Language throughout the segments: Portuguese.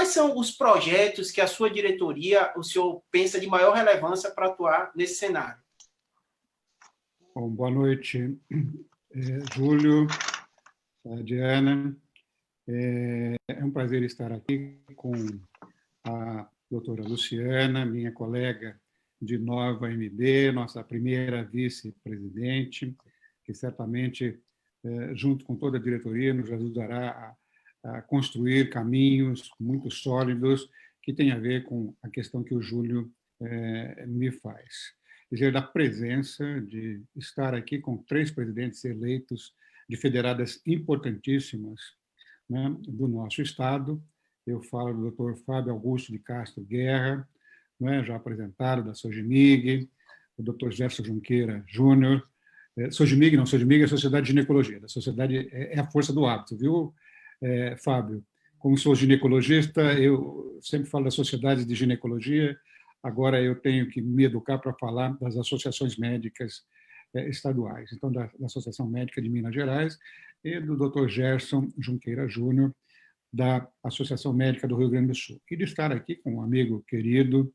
quais são os projetos que a sua diretoria, o senhor pensa de maior relevância para atuar nesse cenário? Bom, boa noite, Júlio, Diana. É um prazer estar aqui com a doutora Luciana, minha colega de Nova MB, nossa primeira vice-presidente, que certamente, junto com toda a diretoria, nos ajudará a construir caminhos muito sólidos que têm a ver com a questão que o Júlio me faz. Dizer da presença, de estar aqui com 3 presidentes eleitos de federadas importantíssimas, né, do nosso Estado. Eu falo do Dr. Fábio Augusto de Castro Guerra, né, já apresentado, da Sojimig, o Dr. Gerson Junqueira Júnior. Sojimig é a Sociedade de Ginecologia, da sociedade é a força do hábito, viu, Fábio? Como sou ginecologista, eu sempre falo das sociedades de ginecologia, agora eu tenho que me educar para falar das associações médicas estaduais. Então, da Associação Médica de Minas Gerais e do Dr. Gerson Junqueira Júnior, da Associação Médica do Rio Grande do Sul. E de estar aqui com um amigo querido,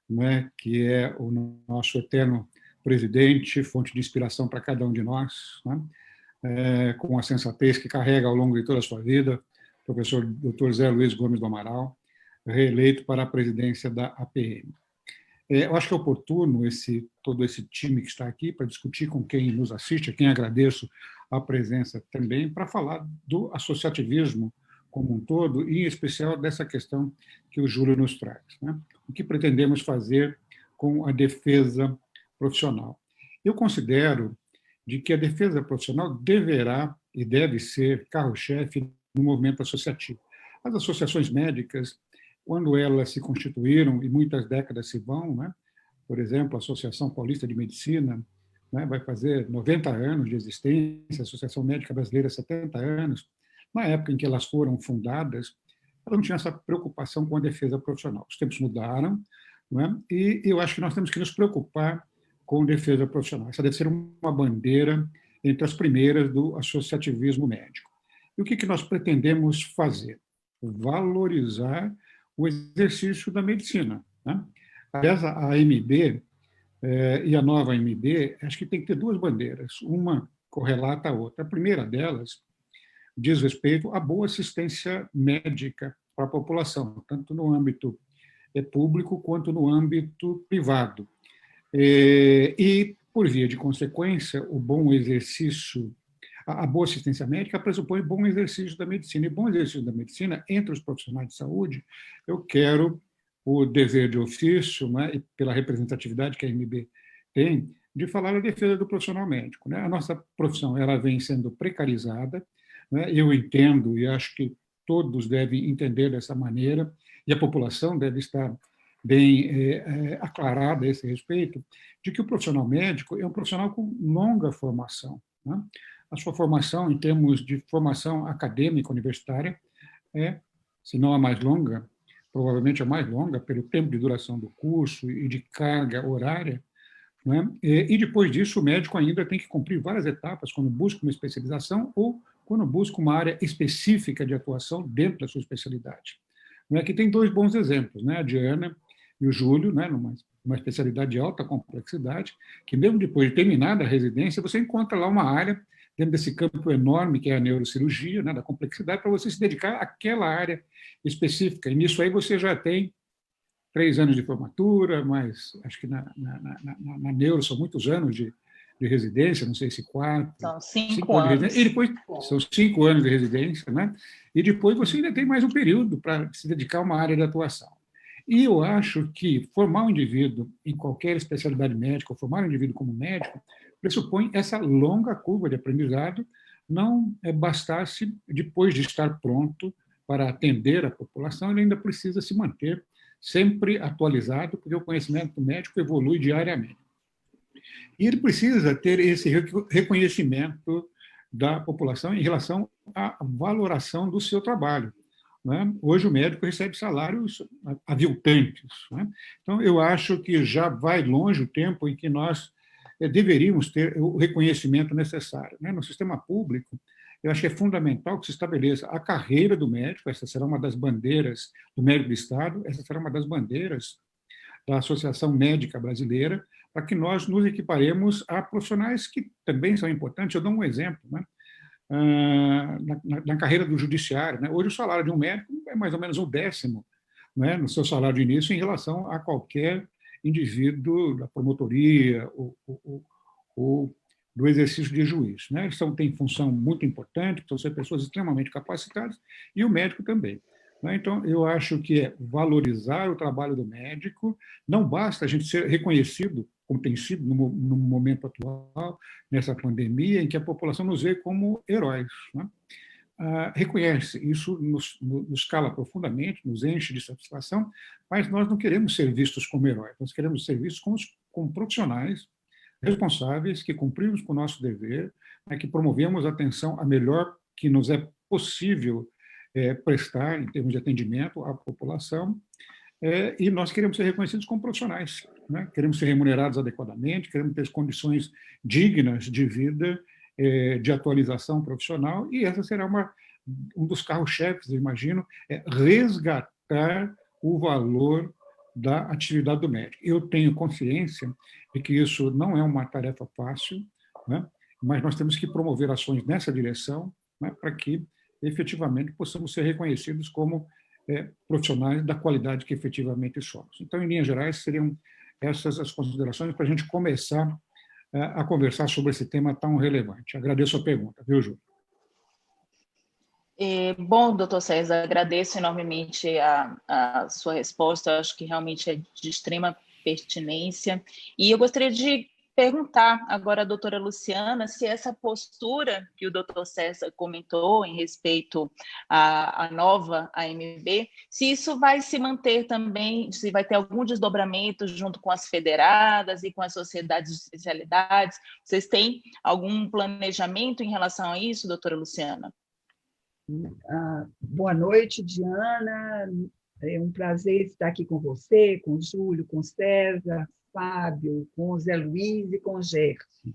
né, que é o nosso eterno presidente, fonte de inspiração para cada um de nós, né, com a sensatez que carrega ao longo de toda a sua vida, professor Dr. Zé Luiz Gomes do Amaral, reeleito para a presidência da APM. Eu acho que é oportuno todo esse time que está aqui para discutir com quem nos assiste, a quem agradeço a presença também, para falar do associativismo como um todo, e em especial dessa questão que o Júlio nos traz, né? O que pretendemos fazer com a defesa profissional. Eu considero de que a defesa profissional deverá e deve ser carro-chefe no movimento associativo. As associações médicas, quando elas se constituíram, e muitas décadas se vão, né? Por exemplo, a Associação Paulista de Medicina, né, vai fazer 90 anos de existência, a Associação Médica Brasileira 70 anos. Na época em que elas foram fundadas, elas não tinham essa preocupação com a defesa profissional. Os tempos mudaram, né? E eu acho que nós temos que nos preocupar com defesa profissional. Essa deve ser uma bandeira entre as primeiras do associativismo médico. E o que nós pretendemos fazer? Valorizar o exercício da medicina, né? Aliás, a AMB e a nova AMB, acho que tem que ter 2 bandeiras, uma correlata à outra. A primeira delas diz respeito à boa assistência médica para a população, tanto no âmbito público quanto no âmbito privado. E, por via de consequência, o bom exercício, a boa assistência médica pressupõe bom exercício da medicina. E bom exercício da medicina, entre os profissionais de saúde, eu quero o dever de ofício, né, e pela representatividade que a MB tem, de falar da defesa do profissional médico, né? A nossa profissão ela vem sendo precarizada, né? Eu entendo e acho que todos devem entender dessa maneira, e a população deve estar bem aclarada a esse respeito, de que o profissional médico é um profissional com longa formação, né? A sua formação, em termos de formação acadêmica universitária, se não a mais longa, provavelmente a mais longa, pelo tempo de duração do curso e de carga horária, né? E depois disso, o médico ainda tem que cumprir várias etapas quando busca uma especialização ou quando busca uma área específica de atuação dentro da sua especialidade. Aqui tem 2 bons exemplos, né? A Diana e o Júlio, né? Numa especialidade de alta complexidade, que mesmo depois de terminada a residência, você encontra lá uma área dentro desse campo enorme que é a neurocirurgia, né? Da complexidade, para você se dedicar àquela área específica. E nisso aí você já tem 3 anos de formatura, mas acho que na neuro são muitos anos de residência, não sei se 4. São 5 anos. De residência, e depois são 5 anos de residência, né? E depois você ainda tem mais um período para se dedicar a uma área de atuação. E eu acho que formar um indivíduo em qualquer especialidade médica, ou formar um indivíduo como médico, pressupõe essa longa curva de aprendizado, não bastasse, depois de estar pronto para atender a população, ele ainda precisa se manter sempre atualizado, porque o conhecimento médico evolui diariamente. E ele precisa ter esse reconhecimento da população em relação à valoração do seu trabalho, né? Hoje o médico recebe salários aviltantes, né? Então, eu acho que já vai longe o tempo em que nós deveríamos ter o reconhecimento necessário, né? No sistema público, eu acho que é fundamental que se estabeleça a carreira do médico, essa será uma das bandeiras do médico do Estado, essa será uma das bandeiras da Associação Médica Brasileira, para que nós nos equiparemos a profissionais que também são importantes. Eu dou um exemplo, né? Na carreira do judiciário, né? Hoje o salário de um médico é mais ou menos um décimo, né, no seu salário de início em relação a qualquer indivíduo da promotoria ou do exercício de juiz, né? Eles têm função muito importante, são pessoas extremamente capacitadas, e o médico também. Então, eu acho que é valorizar o trabalho do médico, não basta a gente ser reconhecido, como tem sido no momento atual, nessa pandemia, em que a população nos vê como heróis, né? Reconhece, isso nos cala profundamente, nos enche de satisfação, mas nós não queremos ser vistos como heróis, nós queremos ser vistos como profissionais responsáveis, que cumprimos com o nosso dever, né, que promovemos a atenção a melhor que nos é possível prestar em termos de atendimento à população, e nós queremos ser reconhecidos como profissionais, né? Queremos ser remunerados adequadamente, queremos ter condições dignas de vida, de atualização profissional, e essa será um dos carros-chefes, eu imagino, resgatar o valor da atividade do médico. Eu tenho consciência de que isso não é uma tarefa fácil, né? Mas nós temos que promover ações nessa direção, né, para que efetivamente possamos ser reconhecidos como profissionais da qualidade que efetivamente somos. Então, em linhas gerais, seriam essas as considerações para a gente começar a conversar sobre esse tema tão relevante. Agradeço a pergunta, viu, Júlio? Bom, doutor César, agradeço enormemente a sua resposta, acho que realmente é de extrema pertinência. E eu gostaria de perguntar agora à doutora Luciana se essa postura que o doutor César comentou em respeito à nova AMB, se isso vai se manter também, se vai ter algum desdobramento junto com as federadas e com as sociedades de especialidades. Vocês têm algum planejamento em relação a isso, doutora Luciana? Boa noite, Diana. É um prazer estar aqui com você, com o Júlio, com o César, Fábio, com o Zé Luiz e com o Gerson.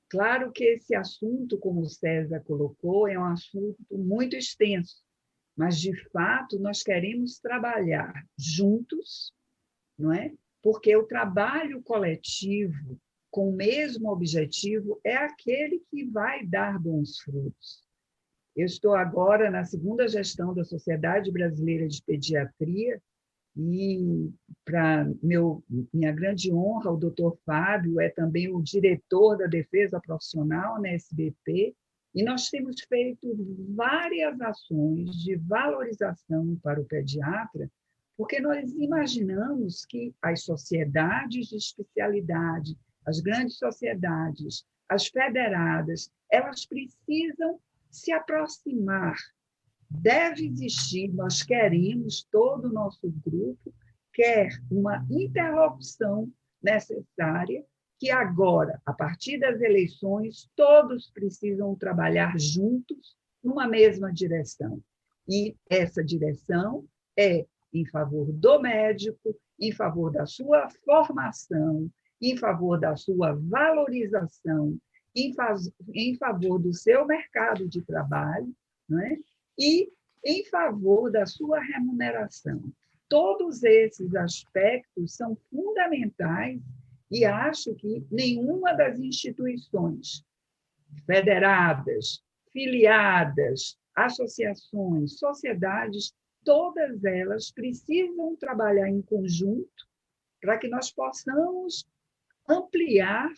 Claro que esse assunto, como o César colocou, é um assunto muito extenso, mas, de fato, nós queremos trabalhar juntos, não é? Porque o trabalho coletivo, com o mesmo objetivo, é aquele que vai dar bons frutos. Eu estou agora na segunda gestão da Sociedade Brasileira de Pediatria e, para minha grande honra, o doutor Fábio é também o diretor da Defesa Profissional na SBP, e nós temos feito várias ações de valorização para o pediatra, porque nós imaginamos que as sociedades de especialidade, as grandes sociedades, as federadas, elas precisam se aproximar. Deve existir, nós queremos, todo o nosso grupo quer uma interlocução necessária, que agora, a partir das eleições, todos precisam trabalhar juntos numa mesma direção. E essa direção é em favor do médico, em favor da sua formação, em favor da sua valorização, em favor do seu mercado de trabalho, não é? E em favor da sua remuneração. Todos esses aspectos são fundamentais e acho que nenhuma das instituições federadas, filiadas, associações, sociedades, todas elas precisam trabalhar em conjunto para que nós possamos ampliar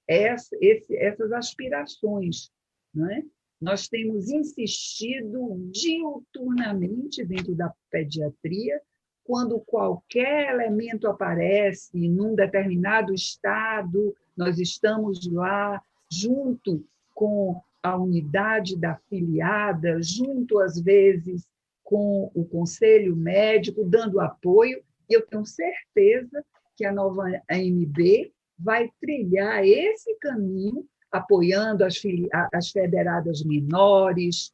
essas aspirações, não é? Nós temos insistido diuturnamente dentro da pediatria, quando qualquer elemento aparece num determinado estado, nós estamos lá junto com a unidade da afiliada, junto, às vezes, com o conselho médico, dando apoio, e eu tenho certeza que a nova AMB vai trilhar esse caminho, apoiando as federadas menores,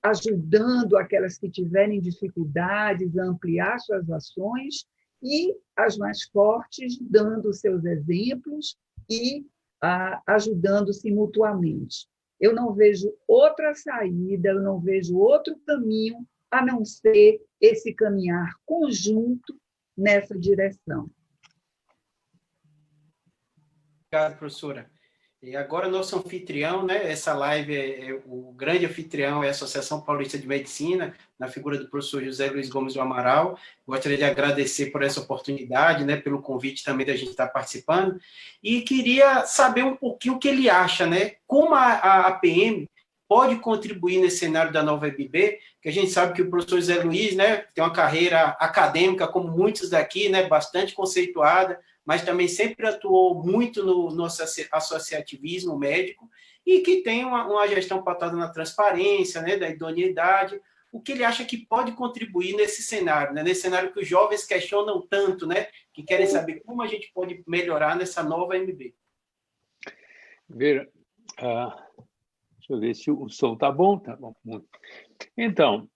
ajudando aquelas que tiverem dificuldades a ampliar suas ações, e as mais fortes dando seus exemplos e ajudando-se mutuamente. Eu não vejo outra saída, eu não vejo outro caminho a não ser esse caminhar conjunto nessa direção. Obrigado, professora. E agora nosso anfitrião, né? Essa live, o grande anfitrião é a Associação Paulista de Medicina, na figura do professor José Luiz Gomes do Amaral. Gostaria de agradecer por essa oportunidade, né? Pelo convite também da gente estar participando. E queria saber um pouquinho o que ele acha, né? Como a APM pode contribuir nesse cenário da nova EBB, que a gente sabe que o professor José Luiz, né? Tem uma carreira acadêmica, como muitos daqui, né? Bastante conceituada, mas também sempre atuou muito no associativismo médico e que tem uma gestão pautada na transparência, né, da idoneidade. O que ele acha que pode contribuir nesse cenário, né, nesse cenário que os jovens questionam tanto, né, que querem saber como a gente pode melhorar nessa nova MB. Deixa eu ver se o som está bom. Tá bom. Então,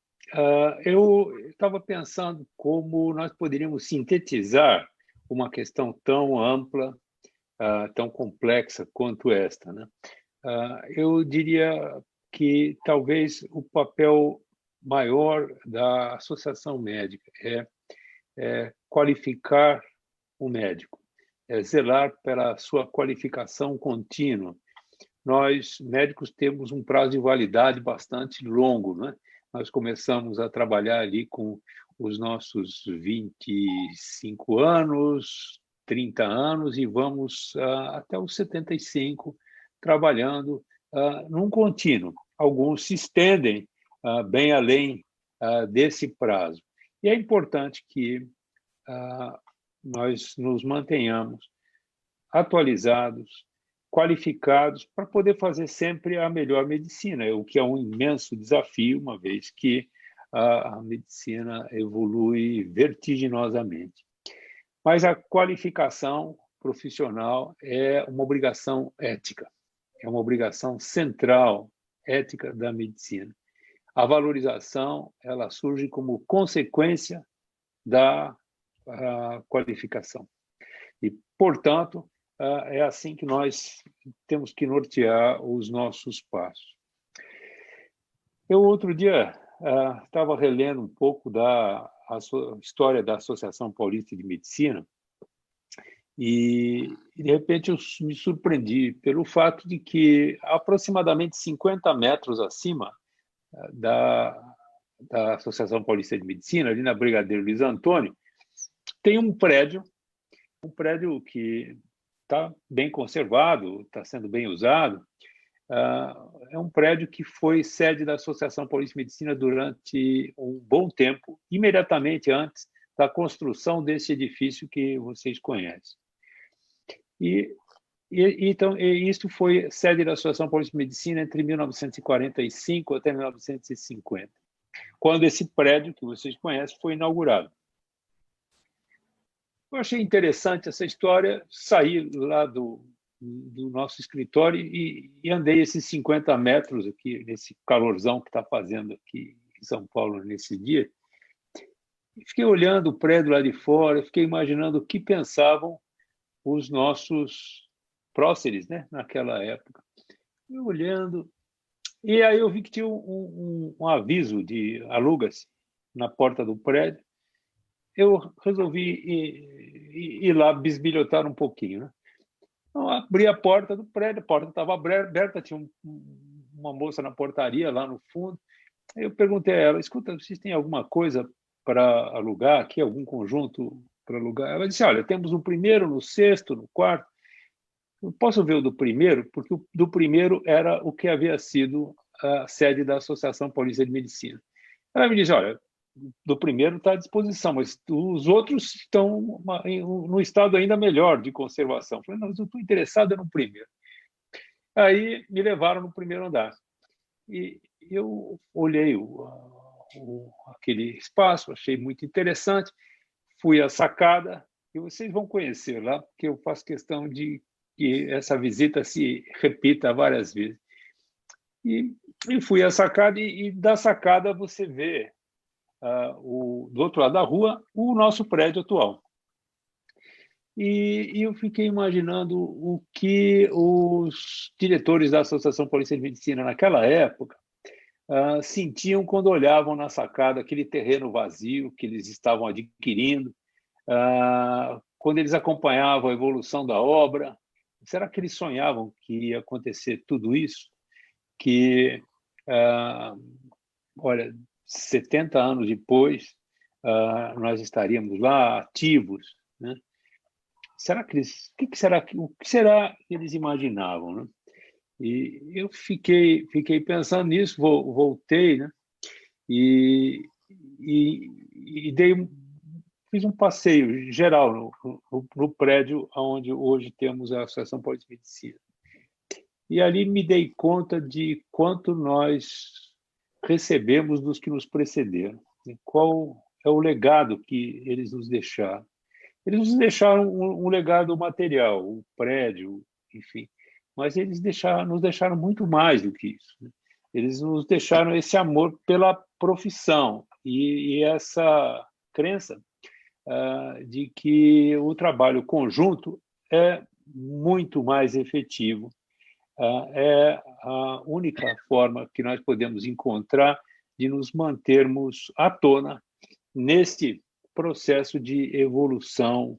eu estava pensando como nós poderíamos sintetizar uma questão tão ampla, tão complexa quanto esta, né? Eu diria que talvez o papel maior da associação médica é qualificar o médico, é zelar pela sua qualificação contínua. Nós, médicos, temos um prazo de validade bastante longo, né? Nós começamos a trabalhar ali com os nossos 25 anos, 30 anos, e vamos até os 75 trabalhando num contínuo. Alguns se estendem bem além desse prazo. E é importante que nós nos mantenhamos atualizados, qualificados, para poder fazer sempre a melhor medicina, o que é um imenso desafio, uma vez que a medicina evolui vertiginosamente. Mas a qualificação profissional é uma obrigação ética, é uma obrigação central ética da medicina. A valorização, ela surge como consequência da qualificação. E, portanto, é assim que nós temos que nortear os nossos passos. Eu, outro dia, estava relendo um pouco da história da Associação Paulista de Medicina e, de repente, eu me surpreendi pelo fato de que, aproximadamente 50 metros acima da Associação Paulista de Medicina, ali na Brigadeiro Luiz Antônio, tem um prédio que está bem conservado, está sendo bem usado. É um prédio que foi sede da Associação Paulista de Medicina durante um bom tempo, imediatamente antes da construção desse edifício que vocês conhecem. Então, isso foi sede da Associação Paulista de Medicina entre 1945 até 1950, quando esse prédio que vocês conhecem foi inaugurado. Eu achei interessante essa história, saí lá do nosso escritório e andei esses 50 metros aqui, nesse calorzão que está fazendo aqui em São Paulo nesse dia. E fiquei olhando o prédio lá de fora, fiquei imaginando o que pensavam os nossos próceres, né, naquela época. E olhando, e aí eu vi que tinha um aviso de aluga-se na porta do prédio. Eu resolvi ir lá bisbilhotar um pouquinho, né? Então, abri a porta do prédio, a porta estava aberta, tinha uma moça na portaria lá no fundo. Eu perguntei a ela, escuta, vocês têm alguma coisa para alugar aqui, algum conjunto para alugar? Ela disse, olha, temos no primeiro, no sexto, no quarto. Eu posso ver o do primeiro? Porque o do primeiro era o que havia sido a sede da Associação Paulista de Medicina. Ela me disse, olha, do primeiro está à disposição, mas os outros estão no estado ainda melhor de conservação. Eu falei, não, mas eu estou interessado no primeiro. Aí me levaram no primeiro andar. E eu olhei aquele espaço, achei muito interessante, fui à sacada, e vocês vão conhecer lá, porque eu faço questão de que essa visita se repita várias vezes. E fui à sacada, e da sacada você vê do outro lado da rua, o nosso prédio atual. E eu fiquei imaginando o que os diretores da Associação Paulista de Medicina naquela época sentiam quando olhavam na sacada aquele terreno vazio que eles estavam adquirindo, quando eles acompanhavam a evolução da obra. Será que eles sonhavam que ia acontecer tudo isso? Que, olha, 70 anos depois, nós estaríamos lá ativos, né? Será que eles, o que será que eles imaginavam, né? E eu fiquei pensando nisso, voltei, né? E fiz um passeio geral no prédio onde hoje temos a Associação Paulista de Medicina. E ali me dei conta de quanto nós recebemos dos que nos precederam. Qual é o legado que eles nos deixaram? Eles nos deixaram um legado material, um prédio, enfim, mas eles nos deixaram muito mais do que isso, né? Eles nos deixaram esse amor pela profissão e essa crença de que o trabalho conjunto é muito mais efetivo. É a única forma que nós podemos encontrar de nos mantermos à tona nesse processo de evolução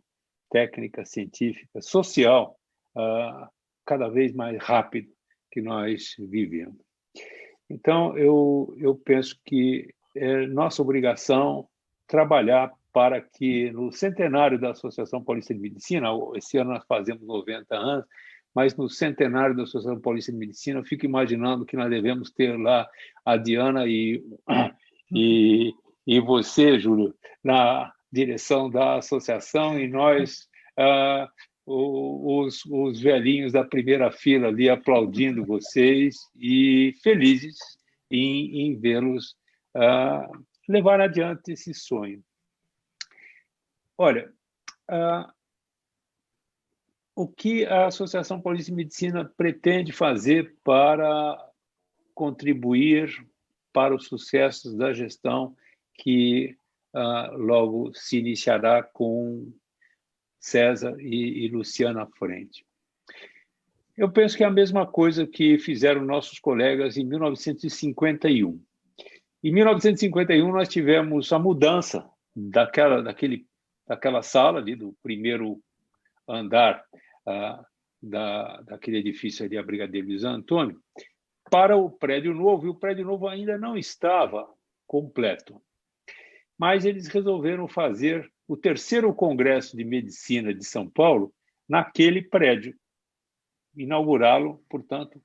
técnica, científica, social, cada vez mais rápido que nós vivemos. Então, eu penso que é nossa obrigação trabalhar para que, no centenário da Associação Paulista de Medicina, esse ano nós fazemos 90 anos, mas no centenário da Associação Paulista de Medicina, eu fico imaginando que nós devemos ter lá a Diana e você, Júlio, na direção da associação, e nós, os velhinhos da primeira fila ali aplaudindo vocês e felizes em vê-los levar adiante esse sonho. Olha, o que a Associação Paulista de Medicina pretende fazer para contribuir para os sucessos da gestão que logo se iniciará com César e Luciana à frente? Eu penso que é a mesma coisa que fizeram nossos colegas em 1951. Em 1951, nós tivemos a mudança daquela sala ali, do primeiro andar daquele edifício ali, a Brigadeiro Luiz Antônio, para o prédio novo, e o prédio novo ainda não estava completo. Mas eles resolveram fazer o terceiro Congresso de Medicina de São Paulo naquele prédio, inaugurá-lo, portanto,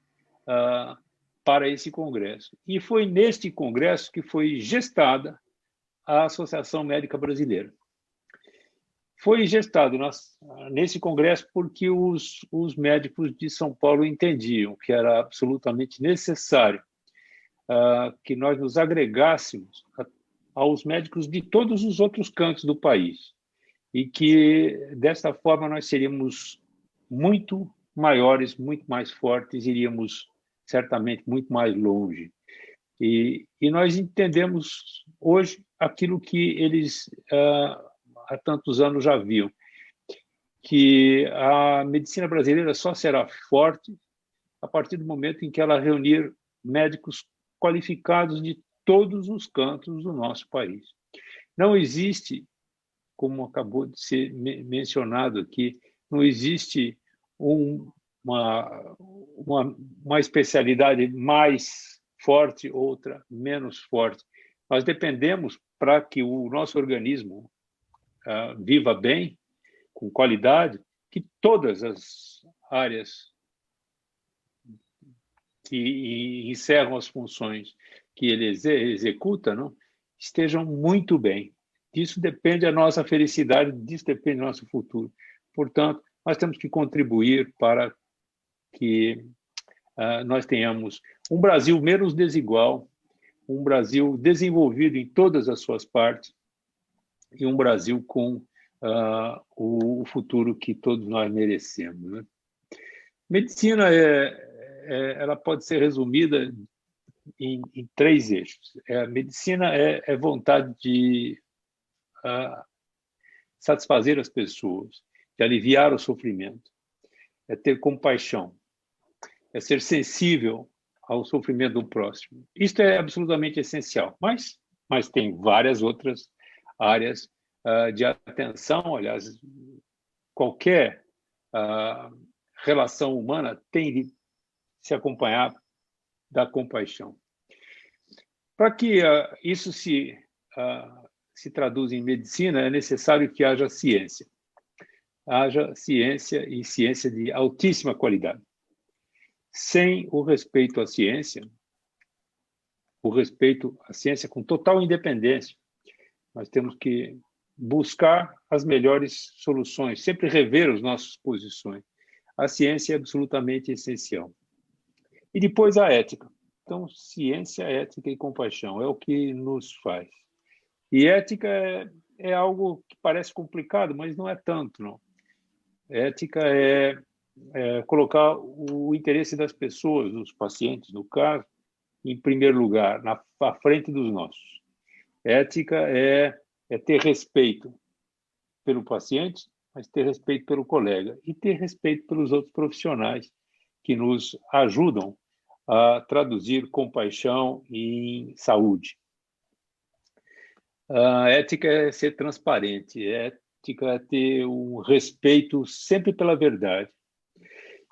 para esse congresso. E foi neste congresso que foi gestada a Associação Médica Brasileira. Foi gestado nesse congresso porque os médicos de São Paulo entendiam que era absolutamente necessário que nós nos agregássemos aos médicos de todos os outros cantos do país, e que, desta forma, nós seríamos muito maiores, muito mais fortes, iríamos certamente muito mais longe. E nós entendemos hoje aquilo que eles há tantos anos já viam, que a medicina brasileira só será forte a partir do momento em que ela reunir médicos qualificados de todos os cantos do nosso país. Não existe, como acabou de ser mencionado aqui, não existe uma especialidade mais forte, outra menos forte. Nós dependemos, para que o nosso organismo viva bem, com qualidade, que todas as áreas que encerram as funções que ele executa, não, estejam muito bem. Disso depende a nossa felicidade, disso depende o nosso futuro. Portanto, nós temos que contribuir para que nós tenhamos um Brasil menos desigual, um Brasil desenvolvido em todas as suas partes, e um Brasil com o futuro que todos nós merecemos, né? Medicina ela pode ser resumida em 3 eixos. A medicina é vontade de satisfazer as pessoas, de aliviar o sofrimento, é ter compaixão, é ser sensível ao sofrimento do próximo. Isto é absolutamente essencial, mas tem várias outras áreas de atenção. Aliás, qualquer relação humana tem de se acompanhar da compaixão. Para que isso se traduza em medicina, é necessário que haja ciência. Haja ciência e ciência de altíssima qualidade. Sem o respeito à ciência, com total independência, nós temos que buscar as melhores soluções, sempre rever as nossas posições. A ciência é absolutamente essencial. E depois a ética. Então, ciência, ética e compaixão é o que nos faz. E ética é algo que parece complicado, mas não é tanto, não. Ética é colocar o interesse das pessoas, dos pacientes, no caso, em primeiro lugar, à frente dos nossos. Ética é ter respeito pelo paciente, mas ter respeito pelo colega e ter respeito pelos outros profissionais que nos ajudam a traduzir compaixão em saúde. A ética é ser transparente, ética é ter um respeito sempre pela verdade.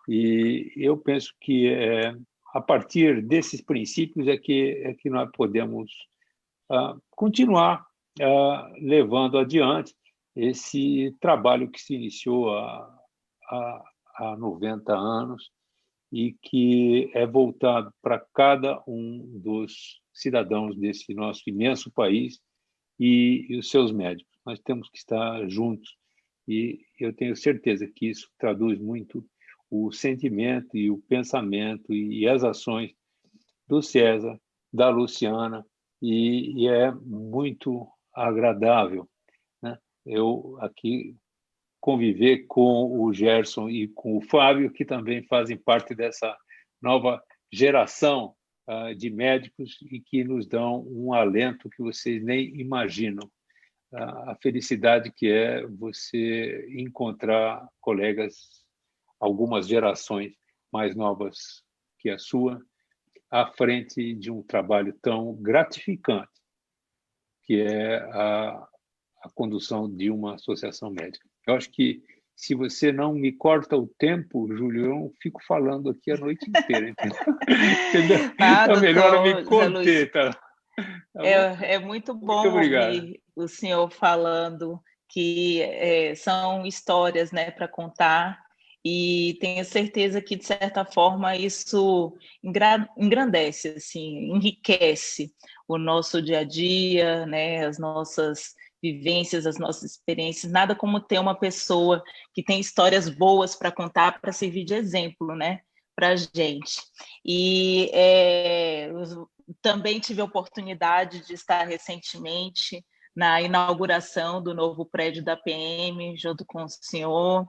E eu penso que a partir desses princípios é que nós podemos continuar levando adiante esse trabalho que se iniciou há 90 anos e que é voltado para cada um dos cidadãos desse nosso imenso país e os seus médicos. Nós temos que estar juntos e eu tenho certeza que isso traduz muito o sentimento e o pensamento e as ações do César, da Luciana, e é muito agradável, né? Eu aqui conviver com o Gerson e com o Fábio, que também fazem parte dessa nova geração de médicos e que nos dão um alento que vocês nem imaginam. A felicidade que é você encontrar colegas, algumas gerações mais novas que a sua, à frente de um trabalho tão gratificante, que é a condução de uma associação médica. Eu acho que, se você não me corta o tempo, Júlio, eu fico falando aqui a noite inteira, entendeu? É melhor eu me conter, tá? É muito bom ouvir o senhor falando que são histórias, né, para contar, e tenho certeza que, de certa forma, isso engrandece, assim, enriquece o nosso dia a dia, né, as nossas vivências, as nossas experiências. Nada como ter uma pessoa que tem histórias boas para contar, para servir de exemplo, né, para a gente. E também tive a oportunidade de estar recentemente na inauguração do novo prédio da PM, junto com o senhor,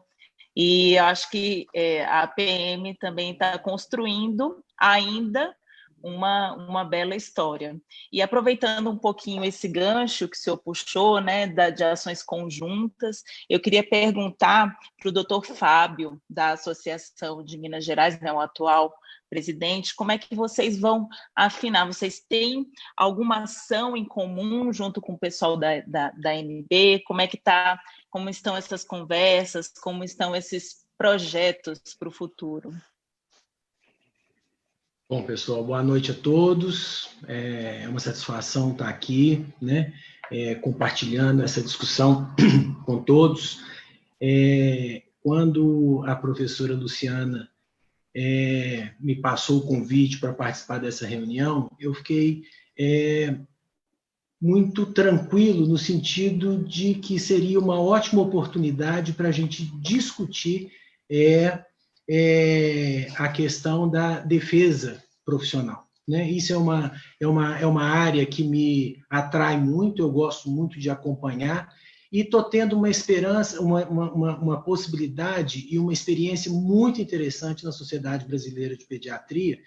e acho que a PM também está construindo ainda uma bela história. E aproveitando um pouquinho esse gancho que o senhor puxou, né, de ações conjuntas, eu queria perguntar para o doutor Fábio, da Associação de Minas Gerais, né, o atual presidente, como é que vocês vão afinar? Vocês têm alguma ação em comum junto com o pessoal da MB? Como estão essas conversas? Como estão esses projetos para o futuro? Bom, pessoal, boa noite a todos. É uma satisfação estar aqui, né, compartilhando essa discussão com todos. Quando a professora Luciana me passou o convite para participar dessa reunião, eu fiquei muito tranquilo no sentido de que seria uma ótima oportunidade para a gente discutir a questão da defesa profissional, né? Isso é uma área que me atrai muito, eu gosto muito de acompanhar, e estou tendo uma esperança, uma possibilidade e uma experiência muito interessante na Sociedade Brasileira de Pediatria,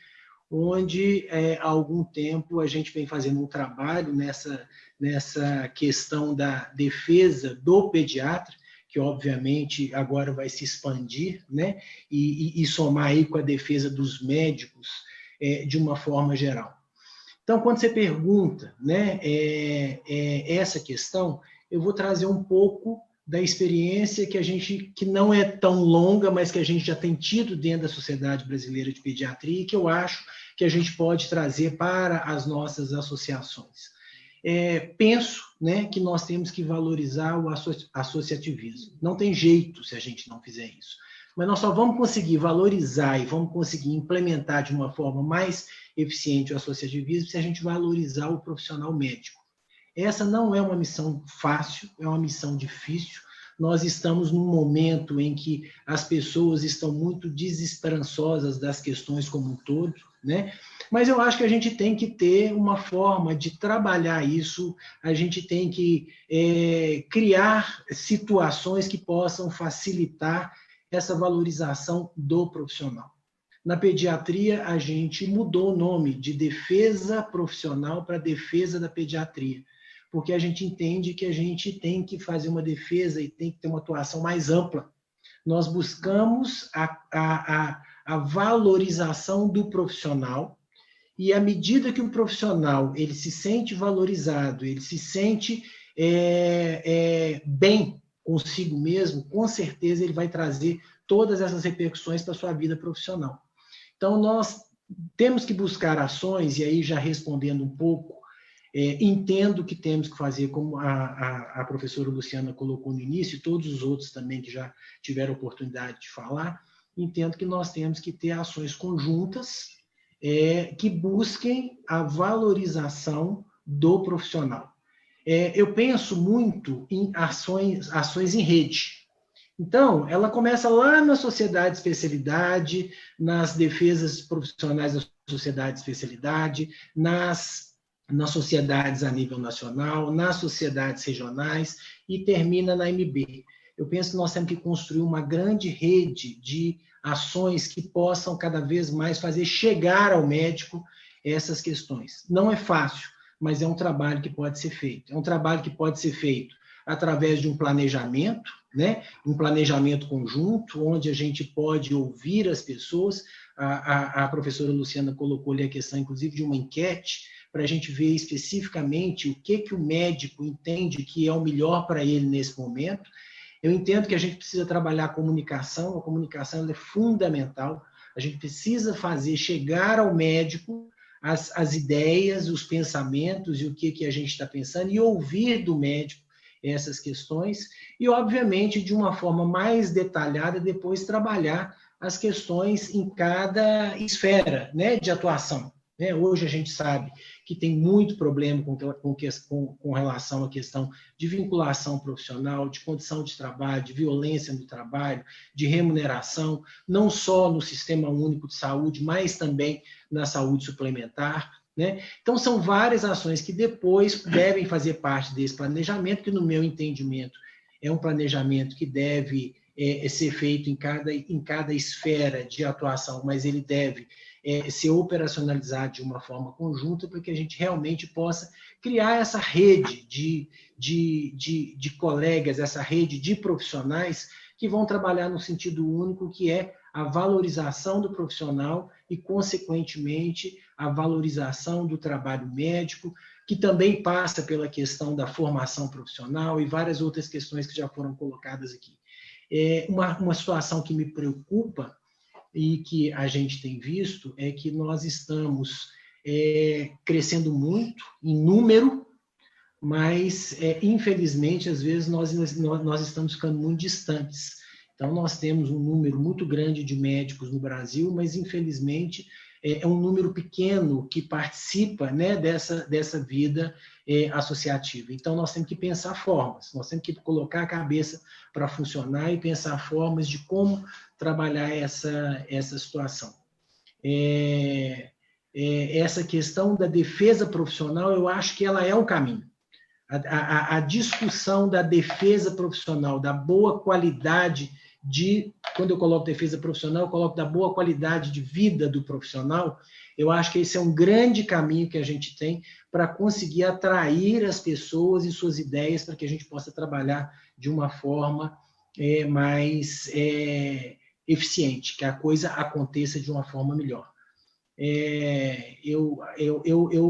onde há algum tempo a gente vem fazendo um trabalho nessa questão da defesa do pediatra, que obviamente agora vai se expandir, né? E somar aí com a defesa dos médicos de uma forma geral. Então, quando você pergunta, né, essa questão, eu vou trazer um pouco da experiência que não é tão longa, mas que a gente já tem tido dentro da Sociedade Brasileira de Pediatria, e que eu acho que a gente pode trazer para as nossas associações. Penso, né, que nós temos que valorizar o associativismo. Não tem jeito se a gente não fizer isso. Mas nós só vamos conseguir valorizar e vamos conseguir implementar de uma forma mais eficiente o associativismo se a gente valorizar o profissional médico. Essa não é uma missão fácil, é uma missão difícil. Nós estamos num momento em que as pessoas estão muito desesperançosas das questões como um todo, né? Mas eu acho que a gente tem que ter uma forma de trabalhar isso, a gente tem que criar situações que possam facilitar essa valorização do profissional. Na pediatria, a gente mudou o nome de defesa profissional para defesa da pediatria, porque a gente entende que a gente tem que fazer uma defesa e tem que ter uma atuação mais ampla. Nós buscamos a valorização do profissional, e à medida que o profissional ele se sente valorizado, ele se sente bem consigo mesmo, com certeza ele vai trazer todas essas repercussões para a sua vida profissional. Então, nós temos que buscar ações, e aí já respondendo um pouco, entendo que temos que fazer, como a professora Luciana colocou no início, e todos os outros também que já tiveram oportunidade de falar, entendo que nós temos que ter ações conjuntas que busquem a valorização do profissional. Eu penso muito em ações em rede. Então, ela começa lá na sociedade de especialidade, nas defesas profissionais da sociedade de especialidade, nas sociedades a nível nacional, nas sociedades regionais e termina na MB. Eu penso que nós temos que construir uma grande rede de ações que possam cada vez mais fazer chegar ao médico essas questões. Não é fácil, mas é um trabalho que pode ser feito. É um trabalho que pode ser feito através de um planejamento, né? Um planejamento conjunto, onde a gente pode ouvir as pessoas. A professora Luciana colocou ali a questão, inclusive, de uma enquete, para a gente ver especificamente o que o médico entende que é o melhor para ele nesse momento. Eu entendo que a gente precisa trabalhar a comunicação ela é fundamental, a gente precisa fazer chegar ao médico as ideias, os pensamentos e o que a gente está pensando, e ouvir do médico essas questões, e, obviamente, de uma forma mais detalhada, depois trabalhar as questões em cada esfera, né, de atuação. Hoje a gente sabe que tem muito problema com relação à questão de vinculação profissional, de condição de trabalho, de violência no trabalho, de remuneração, não só no Sistema Único de Saúde, mas também na saúde suplementar, né? Então, são várias ações que depois devem fazer parte desse planejamento, que, no meu entendimento, é um planejamento que deve ser feito em cada esfera de atuação, mas ele deve ser operacionalizado de uma forma conjunta para que a gente realmente possa criar essa rede de colegas, essa rede de profissionais que vão trabalhar no sentido único, que é a valorização do profissional e, consequentemente, a valorização do trabalho médico, que também passa pela questão da formação profissional e várias outras questões que já foram colocadas aqui. Uma situação que me preocupa e que a gente tem visto é que nós estamos crescendo muito em número, mas, infelizmente, às vezes nós estamos ficando muito distantes. Então, nós temos um número muito grande de médicos no Brasil, mas, infelizmente, é um número pequeno que participa, né, dessa vida associativa. Então, nós temos que pensar formas, nós temos que colocar a cabeça para funcionar e pensar formas de como trabalhar essa situação. Essa questão da defesa profissional, eu acho que ela é um caminho. A discussão da defesa profissional, da boa qualidade quando eu coloco defesa profissional, eu coloco da boa qualidade de vida do profissional. Eu acho que esse é um grande caminho que a gente tem para conseguir atrair as pessoas e suas ideias para que a gente possa trabalhar de uma forma mais eficiente, que a coisa aconteça de uma forma melhor. Eu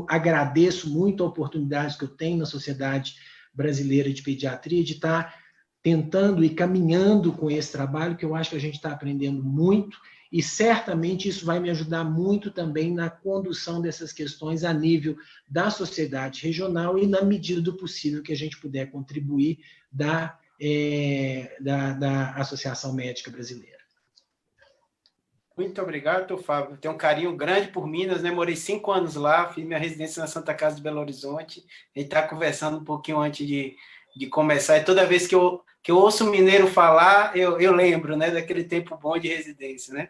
agradeço muito a oportunidade que eu tenho na Sociedade Brasileira de Pediatria de estar tentando e caminhando com esse trabalho, que eu acho que a gente está aprendendo muito, e certamente isso vai me ajudar muito também na condução dessas questões a nível da sociedade regional e na medida do possível que a gente puder contribuir da Associação Médica Brasileira. Muito obrigado, doutor Fábio. Tenho um carinho grande por Minas, né? Morei 5 anos lá, fiz minha residência na Santa Casa de Belo Horizonte. A gente está conversando um pouquinho antes de começar, e toda vez que eu ouço um mineiro falar, eu lembro, né, daquele tempo bom de residência, né?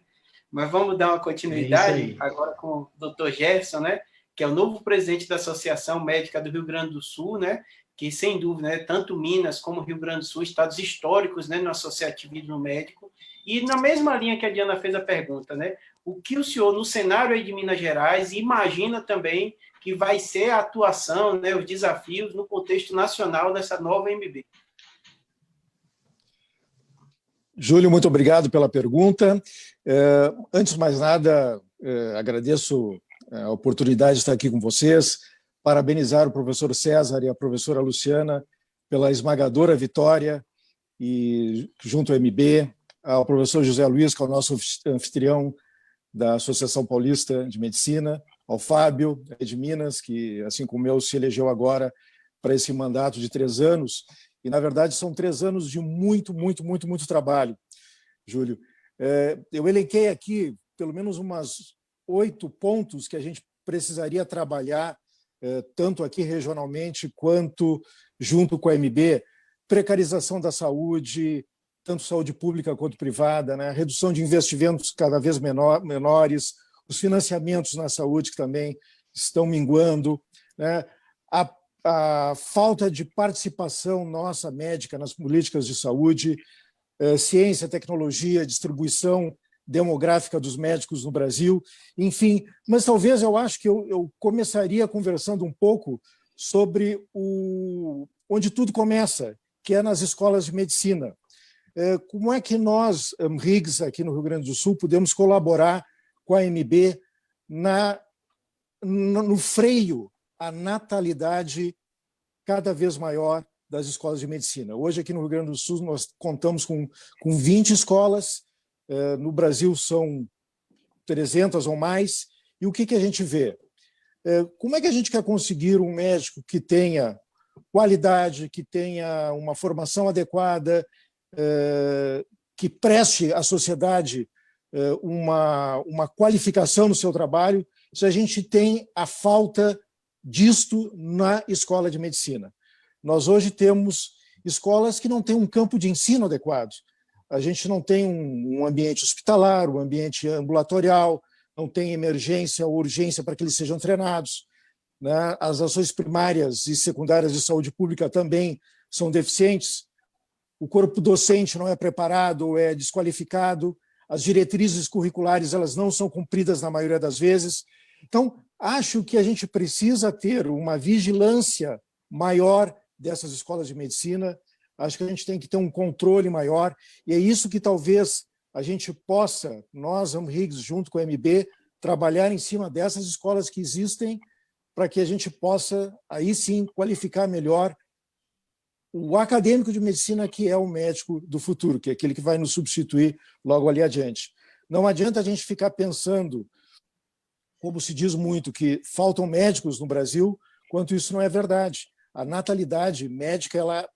Mas vamos dar uma continuidade agora com o doutor Jefferson, né, que é o novo presidente da Associação Médica do Rio Grande do Sul, né, que, sem dúvida, né, tanto Minas como Rio Grande do Sul, estados históricos, né, no associativismo médico. E na mesma linha que a Diana fez a pergunta, né, o que o senhor, no cenário aí de Minas Gerais, imagina também que vai ser a atuação, né, os desafios no contexto nacional dessa nova MB? Júlio, muito obrigado pela pergunta. Antes de mais nada, agradeço a oportunidade de estar aqui com vocês, parabenizar o professor César e a professora Luciana pela esmagadora vitória, e junto ao MB, ao professor José Luiz, que é o nosso anfitrião da Associação Paulista de Medicina, ao Fábio, de Minas, que, assim como eu, se elegeu agora para esse mandato de 3 anos, e, na verdade, são 3 anos de muito trabalho, Júlio. Eu elenquei aqui pelo menos umas 8 pontos que a gente precisaria trabalhar, tanto aqui regionalmente quanto junto com a MB: precarização da saúde, tanto saúde pública quanto privada, né? Redução de investimentos cada vez menores, os financiamentos na saúde que também estão minguando, né? A falta de participação nossa médica nas políticas de saúde, ciência, tecnologia, distribuição demográfica dos médicos no Brasil, enfim. Mas talvez eu acho que eu começaria conversando um pouco sobre onde tudo começa, que é nas escolas de medicina. Como é que nós, RIGS, aqui no Rio Grande do Sul, podemos colaborar com a MB no freio à natalidade cada vez maior das escolas de medicina? Hoje, aqui no Rio Grande do Sul, nós contamos com 20 escolas, no Brasil são 300 ou mais, e o que a gente vê? Como é que a gente quer conseguir um médico que tenha qualidade, que tenha uma formação adequada, que preste à sociedade uma qualificação no seu trabalho, se a gente tem a falta disto na escola de medicina? Nós hoje temos escolas que não têm um campo de ensino adequado. A gente não tem um ambiente hospitalar, um ambiente ambulatorial, não tem emergência ou urgência para que eles sejam treinados, né? As ações primárias e secundárias de saúde pública também são deficientes. O corpo docente não é preparado ou é desqualificado. As diretrizes curriculares elas não são cumpridas na maioria das vezes. Então, acho que a gente precisa ter uma vigilância maior dessas escolas de medicina. Acho que a gente tem que ter um controle maior, e é isso que talvez a gente possa, nós, AmRIGS, junto com a MB, trabalhar em cima dessas escolas que existem, para que a gente possa, aí sim, qualificar melhor o acadêmico de medicina, que é o médico do futuro, que é aquele que vai nos substituir logo ali adiante. Não adianta a gente ficar pensando, como se diz muito, que faltam médicos no Brasil, quanto isso não é verdade. A natalidade médica, ela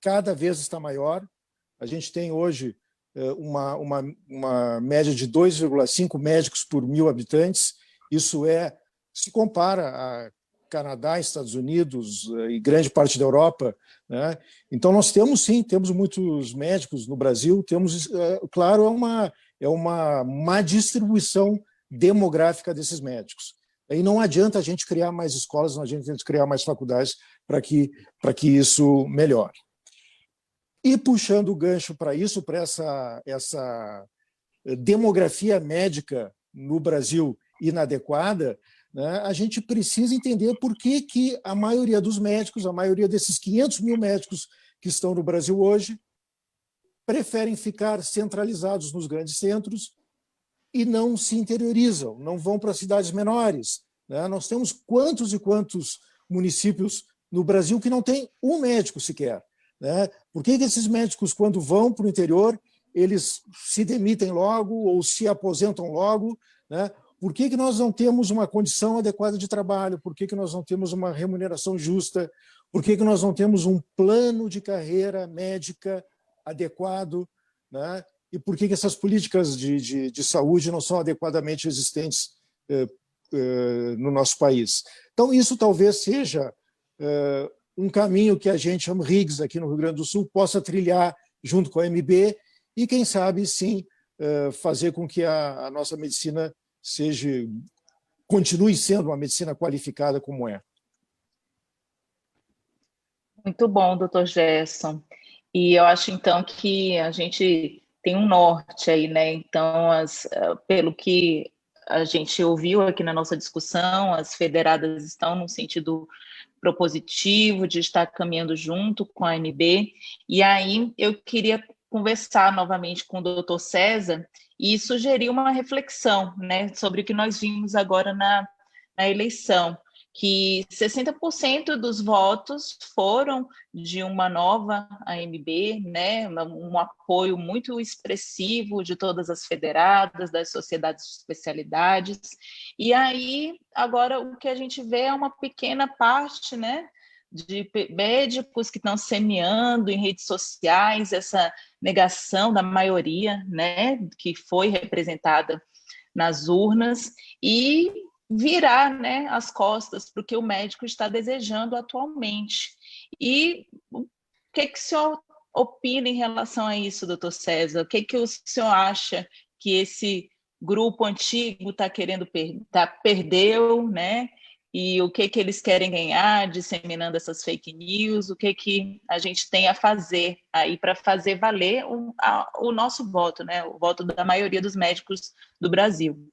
cada vez está maior. A gente tem hoje uma média de 2,5 médicos por 1.000 habitantes. Isso se compara a Canadá, Estados Unidos e grande parte da Europa, né? Então, nós temos, sim, temos muitos médicos no Brasil, temos, claro, é uma má distribuição demográfica desses médicos. Aí não adianta a gente criar mais escolas, não adianta a gente criar mais faculdades para que isso melhore. E puxando o gancho para isso, para essa demografia médica no Brasil inadequada, né, a gente precisa entender por que a maioria dos médicos, a maioria desses 500 mil médicos que estão no Brasil hoje, preferem ficar centralizados nos grandes centros e não se interiorizam, não vão para cidades menores, né? Nós temos quantos e quantos municípios no Brasil que não tem um médico sequer, né? Por que esses médicos, quando vão para o interior, eles se demitem logo ou se aposentam logo, né? Por que nós não temos uma condição adequada de trabalho? Por que nós não temos uma remuneração justa? Por que nós não temos um plano de carreira médica adequado, né? E por que essas políticas de saúde não são adequadamente existentes no nosso país? Então, isso talvez seja um caminho que a gente, RIGS, aqui no Rio Grande do Sul, possa trilhar junto com a MB e, quem sabe, sim, fazer com que a nossa medicina continue sendo uma medicina qualificada como é. Muito bom, doutor Gerson. E eu acho, então, que a gente tem um norte aí, né? Então, pelo que a gente ouviu aqui na nossa discussão, as federadas estão no sentido propositivo de estar caminhando junto com a ANB. E aí eu queria conversar novamente com o doutor César e sugerir uma reflexão, né, sobre o que nós vimos agora na eleição, que 60% dos votos foram de uma nova AMB, né, um apoio muito expressivo de todas as federadas, das sociedades de especialidades, e aí agora o que a gente vê é uma pequena parte, né, de médicos que estão semeando em redes sociais essa negação da maioria, né, que foi representada nas urnas, e virar, né, as costas para o que o médico está desejando atualmente. E o que o senhor opina em relação a isso, doutor César? O que o senhor acha que esse grupo antigo está querendo perdeu, né? E o que eles querem ganhar disseminando essas fake news? O que a gente tem a fazer aí para fazer valer o nosso voto, né? O voto da maioria dos médicos do Brasil.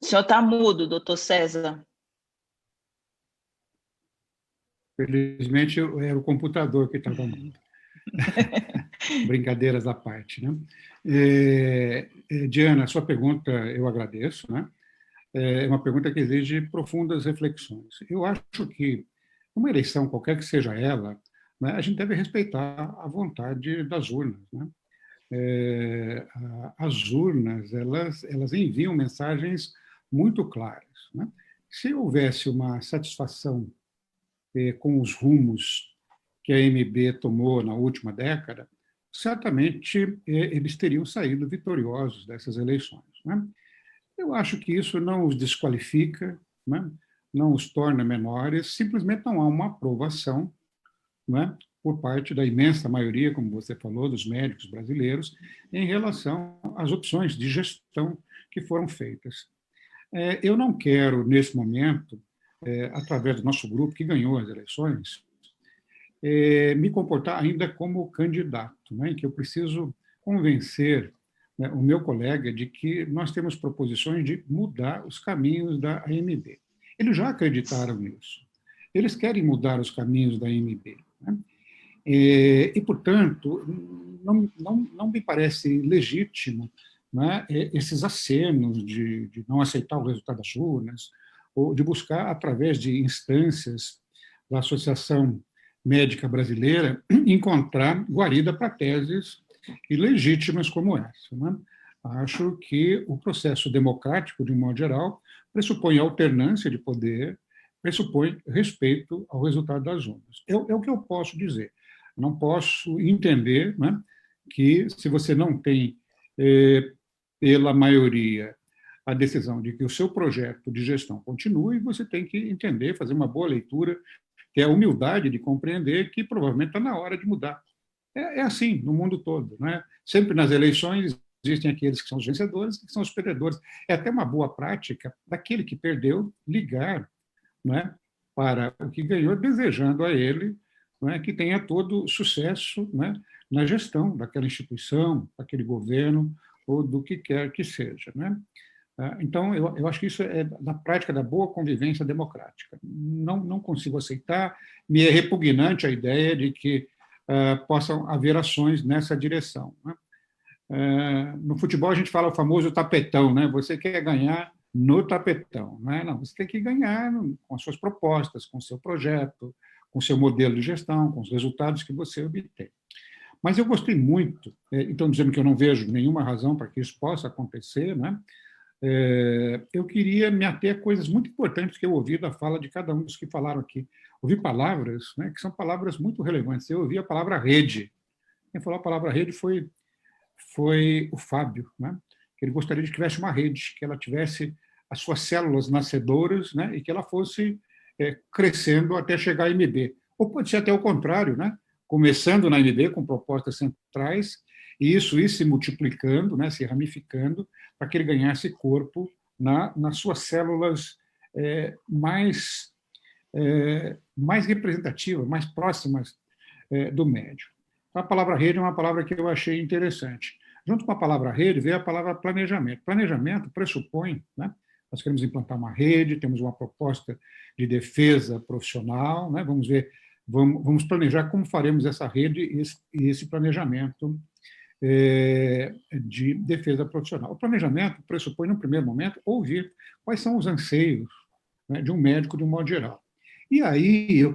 O senhor está mudo, doutor César. Felizmente, era o computador que estava mudo. Brincadeiras à parte, né? Diana, a sua pergunta eu agradeço, né? É uma pergunta que exige profundas reflexões. Eu acho que uma eleição, qualquer que seja ela, né, a gente deve respeitar a vontade das urnas, né? As urnas, elas enviam mensagens muito claras, né? Se houvesse uma satisfação com os rumos que a AMB tomou na última década, certamente eles teriam saído vitoriosos dessas eleições, né? Eu acho que isso não os desqualifica, né? Não os torna menores, simplesmente não há uma aprovação, né, por parte da imensa maioria, como você falou, dos médicos brasileiros, em relação às opções de gestão que foram feitas. Eu não quero, nesse momento, através do nosso grupo, que ganhou as eleições, me comportar ainda como candidato, né, em que eu preciso convencer, né, o meu colega de que nós temos proposições de mudar os caminhos da AMB. Eles já acreditaram nisso. Eles querem mudar os caminhos da AMB, né? E, portanto, não me parece legítimo, né, esses acenos de não aceitar o resultado das urnas, ou de buscar, através de instâncias da Associação Médica Brasileira, encontrar guarida para teses ilegítimas como essa, né? Acho que o processo democrático, de um modo geral, pressupõe alternância de poder, pressupõe respeito ao resultado das urnas. É o que eu posso dizer. Não posso entender, né, que, se você não tem, pela maioria, a decisão de que o seu projeto de gestão continue, você tem que entender, fazer uma boa leitura, ter a humildade de compreender que provavelmente está na hora de mudar. É assim no mundo todo, né? Sempre nas eleições existem aqueles que são os vencedores e que são os perdedores. É até uma boa prática daquele que perdeu ligar, né, para o que ganhou, desejando a ele, né, que tenha todo sucesso, né, na gestão daquela instituição, daquele governo, ou do que quer que seja, né? Então, eu acho que isso é na prática da boa convivência democrática. Não consigo aceitar, me é repugnante a ideia de que possam haver ações nessa direção, né? No futebol, a gente fala o famoso tapetão, né? Você quer ganhar no tapetão, né? Não, você tem que ganhar com as suas propostas, com o seu projeto, com o seu modelo de gestão, com os resultados que você obtém. Mas eu gostei muito, então, dizendo que eu não vejo nenhuma razão para que isso possa acontecer, né? Eu queria me ater a coisas muito importantes que eu ouvi da fala de cada um dos que falaram aqui. Ouvi palavras, né, que são palavras muito relevantes. Eu ouvi a palavra rede. Quem falou a palavra rede foi o Fábio, né? Que ele gostaria de que tivesse uma rede, que ela tivesse as suas células nascedoras, né? E que ela fosse crescendo até chegar à MB. Ou pode ser até o contrário, né? Começando na MB com propostas centrais, e isso ir se multiplicando, né? Se ramificando, para que ele ganhasse corpo nas suas células mais representativas, mais próximas do médio. A palavra rede é uma palavra que eu achei interessante. Junto com a palavra rede veio a palavra planejamento. Planejamento pressupõe, né? Nós queremos implantar uma rede, temos uma proposta de defesa profissional, né? Vamos planejar como faremos essa rede e esse planejamento de defesa profissional. O planejamento pressupõe, no primeiro momento, ouvir quais são os anseios, né, de um médico de um modo geral. E aí eu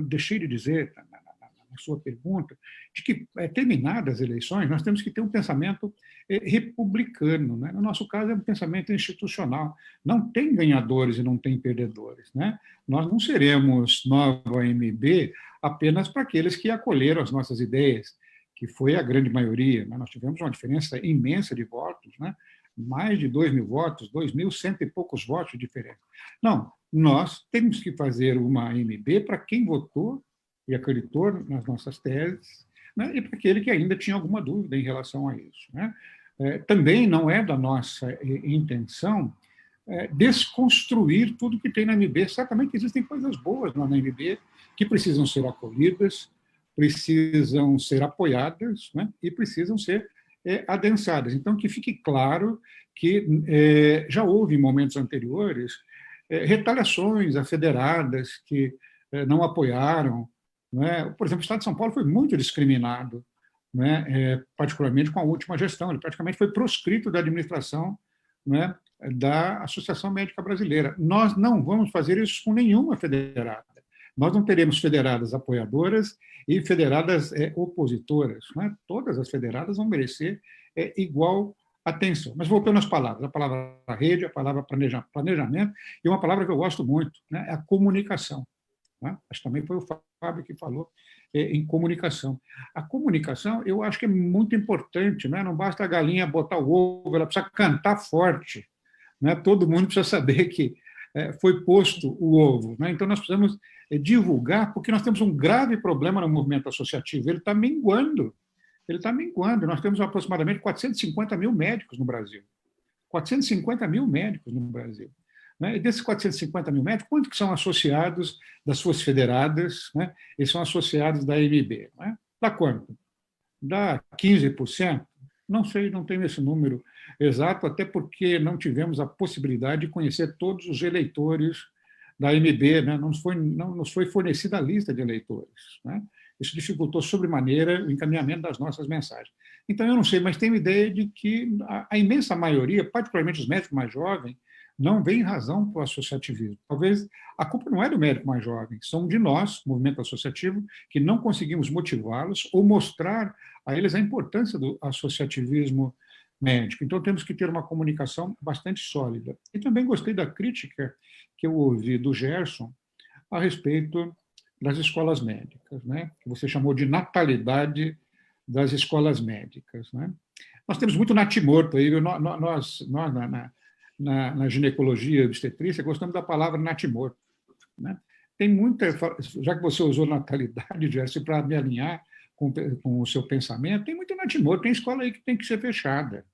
deixei de dizer na sua pergunta, de que, terminadas as eleições, nós temos que ter um pensamento republicano, né? No nosso caso, é um pensamento institucional. Não tem ganhadores e não tem perdedores, né? Nós não seremos nova MB apenas para aqueles que acolheram as nossas ideias, que foi a grande maioria, né? Nós tivemos uma diferença imensa de votos, né? Mais de 2.000 votos, 2.100 e poucos votos de diferença. Não, nós temos que fazer uma MB para quem votou e acreditou nas nossas teses, né, e para aquele que ainda tinha alguma dúvida em relação a isso, né? Também não é da nossa intenção desconstruir tudo que tem na MB. Certamente existem coisas boas na MB que precisam ser acolhidas, precisam ser apoiadas, né, e precisam ser adensadas. Então, que fique claro que já houve, em momentos anteriores, retaliações a federadas que não apoiaram, né? Por exemplo, o Estado de São Paulo foi muito discriminado, né? Particularmente com a última gestão. Ele praticamente foi proscrito da administração, né, da Associação Médica Brasileira. Nós não vamos fazer isso com nenhuma federada. Nós não teremos federadas apoiadoras e federadas opositoras, né? Todas as federadas vão merecer igual atenção. Mas voltando às palavras, a palavra rede, a palavra planejamento, e uma palavra que eu gosto muito, né, é a comunicação. Né? Acho que também foi o Fábio que falou em comunicação. A comunicação, eu acho que é muito importante, né? Não basta a galinha botar o ovo, ela precisa cantar forte, né? Todo mundo precisa saber que foi posto o ovo, né? Então, nós precisamos divulgar, porque nós temos um grave problema no movimento associativo, ele está minguando. Nós temos aproximadamente 450 mil médicos no Brasil. 450 mil médicos no Brasil. Né? E desses 450 mil médicos, quantos que são associados das suas federadas, né? Eles são associados da MB. Né? Dá quanto? Dá 15%? Não sei, não tenho esse número exato, até porque não tivemos a possibilidade de conhecer todos os eleitores da MB, né? Não nos foi fornecida a lista de eleitores. Né? Isso dificultou sobremaneira o encaminhamento das nossas mensagens. Então, eu não sei, mas tenho ideia de que a imensa maioria, particularmente os médicos mais jovens, não vem razão para o associativismo. Talvez a culpa não é do médico mais jovem, são de nós, movimento associativo, que não conseguimos motivá-los ou mostrar a eles a importância do associativismo médico. Então, temos que ter uma comunicação bastante sólida. E também gostei da crítica que eu ouvi do Gerson a respeito das escolas médicas, né? Que você chamou de natalidade das escolas médicas. Né? Nós temos muito natimorto aí, nós na ginecologia e obstetrícia, gostamos da palavra natimorto. Né? Tem muita, já que você usou natalidade, Jesse, para me alinhar com o seu pensamento, tem muito natimorto, tem escola aí que tem que ser fechada.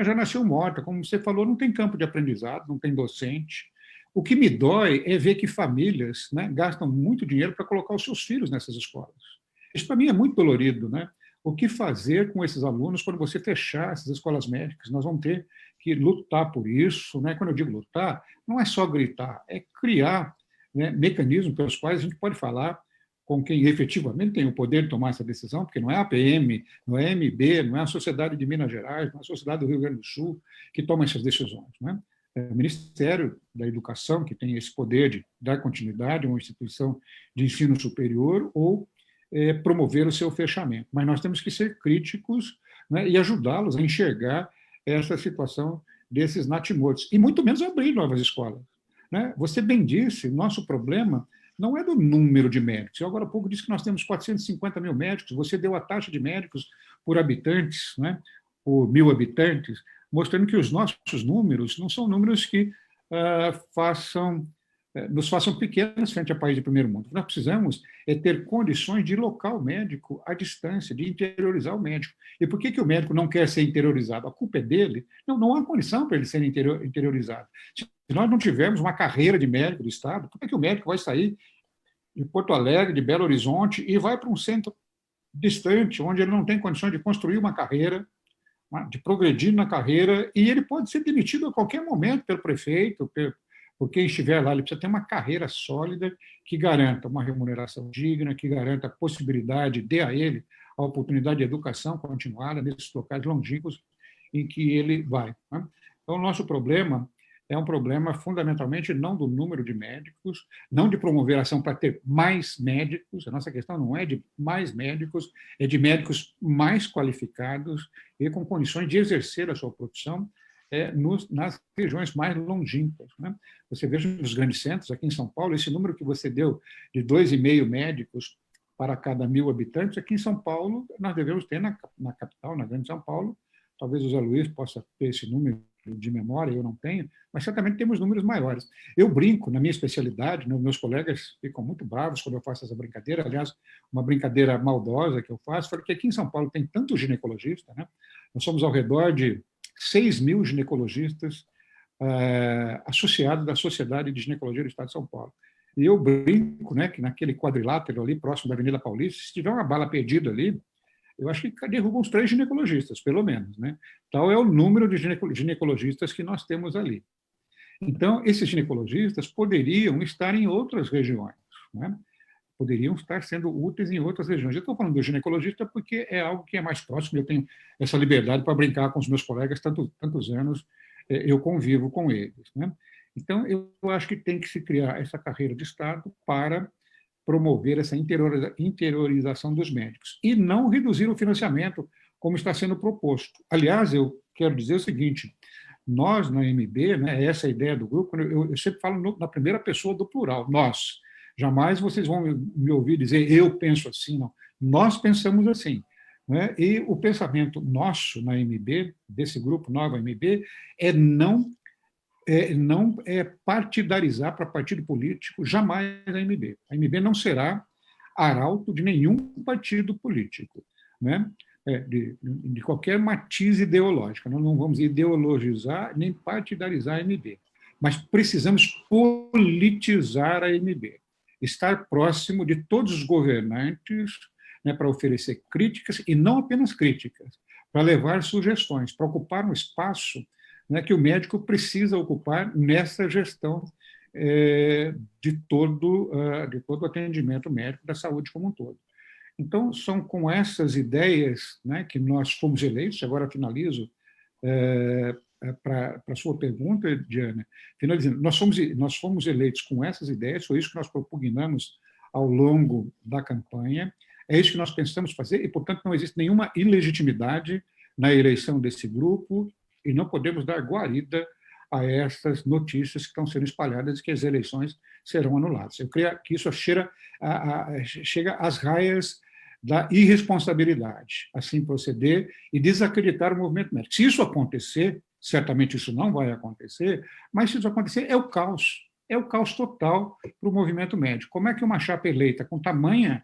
Já nasceu morta, como você falou, não tem campo de aprendizado, não tem docente. O que me dói é ver que famílias, né, gastam muito dinheiro para colocar os seus filhos nessas escolas. Isso, para mim, é muito dolorido. Né? O que fazer com esses alunos quando você fechar essas escolas médicas? Nós vamos ter que lutar por isso. Né? Quando eu digo lutar, não é só gritar, é criar, né, mecanismos pelos quais a gente pode falar com quem efetivamente tem o poder de tomar essa decisão, porque não é a PM, não é a MB, não é a Sociedade de Minas Gerais, não é a Sociedade do Rio Grande do Sul que toma essas decisões, né? É o Ministério da Educação que tem esse poder de dar continuidade a uma instituição de ensino superior ou promover o seu fechamento. Mas nós temos que ser críticos, né, e ajudá-los a enxergar essa situação desses natimortos, e muito menos abrir novas escolas, né? Você bem disse, nosso problema não é do número de médicos. Eu agora há pouco disse que nós temos 450 mil médicos, você deu a taxa de médicos por habitantes, né, por 1.000 habitantes, mostrando que os nossos números não são números que nos façam pequenos frente a países de primeiro mundo. O que nós precisamos é ter condições de locar o médico à distância, de interiorizar o médico. E por que o médico não quer ser interiorizado? A culpa é dele? Não há condição para ele ser interiorizado. Se nós não tivermos uma carreira de médico do Estado, por que o médico vai sair de Porto Alegre, de Belo Horizonte, e vai para um centro distante, onde ele não tem condições de construir uma carreira, de progredir na carreira, e ele pode ser demitido a qualquer momento pelo prefeito, por quem estiver lá. Ele precisa ter uma carreira sólida que garanta uma remuneração digna, que garanta a possibilidade, dê a ele a oportunidade de educação continuada nesses locais longínquos em que ele vai, né? Então, o nosso problema é um problema fundamentalmente não do número de médicos, não de promover ação para ter mais médicos. A nossa questão não é de mais médicos, é de médicos mais qualificados e com condições de exercer a sua profissão nas regiões mais longínquas, né? Você veja nos grandes centros, aqui em São Paulo, esse número que você deu de 2,5 médicos para cada 1.000 habitantes, aqui em São Paulo, nós devemos ter na capital, na grande São Paulo, talvez o Zé Luiz possa ter esse número de memória, eu não tenho, mas certamente temos números maiores. Eu brinco na minha especialidade, né, meus colegas ficam muito bravos quando eu faço essa brincadeira, aliás, uma brincadeira maldosa que eu faço, porque aqui em São Paulo tem tanto ginecologista, né? Nós somos ao redor de 6.000 ginecologistas associados da Sociedade de Ginecologia do Estado de São Paulo. E eu brinco, né, que naquele quadrilátero ali, próximo da Avenida Paulista, se tiver uma bala perdida ali, eu acho que derrubam uns 3 ginecologistas, pelo menos, né? Tal é o número de ginecologistas que nós temos ali. Então, esses ginecologistas poderiam estar em outras regiões, né? Poderiam estar sendo úteis em outras regiões. Eu estou falando do ginecologista porque é algo que é mais próximo, eu tenho essa liberdade para brincar com os meus colegas, tantos anos eu convivo com eles, né? Então, eu acho que tem que se criar essa carreira de Estado para promover essa interiorização dos médicos e não reduzir o financiamento, como está sendo proposto. Aliás, eu quero dizer o seguinte, nós, na MB, né, essa ideia do grupo, eu sempre falo na primeira pessoa do plural, nós. Jamais vocês vão me ouvir dizer eu penso assim, não. Nós pensamos assim, né? E o pensamento nosso na MB, desse grupo Nova MB, é não partidarizar para partido político jamais a MB. A MB não será arauto de nenhum partido político, né? De qualquer matiz ideológico. Nós não vamos ideologizar nem partidarizar a MB, mas precisamos politizar a MB, estar próximo de todos os governantes, né, para oferecer críticas, e não apenas críticas, para levar sugestões, para ocupar um espaço, né, que o médico precisa ocupar nessa gestão de todo o atendimento médico da saúde como um todo. Então, são com essas ideias, né, que nós fomos eleitos. Agora finalizo para a sua pergunta, Diana, finalizando, nós fomos eleitos com essas ideias, foi isso que nós propugnamos ao longo da campanha, é isso que nós pensamos fazer, e, portanto, não existe nenhuma ilegitimidade na eleição desse grupo, e não podemos dar guarida a essas notícias que estão sendo espalhadas de que as eleições serão anuladas. Eu creio que isso chega às raias da irresponsabilidade, assim proceder e desacreditar o movimento médico. Se isso acontecer, certamente isso não vai acontecer, mas se isso acontecer, é o caos total para o movimento médico. Como é que uma chapa eleita com tamanha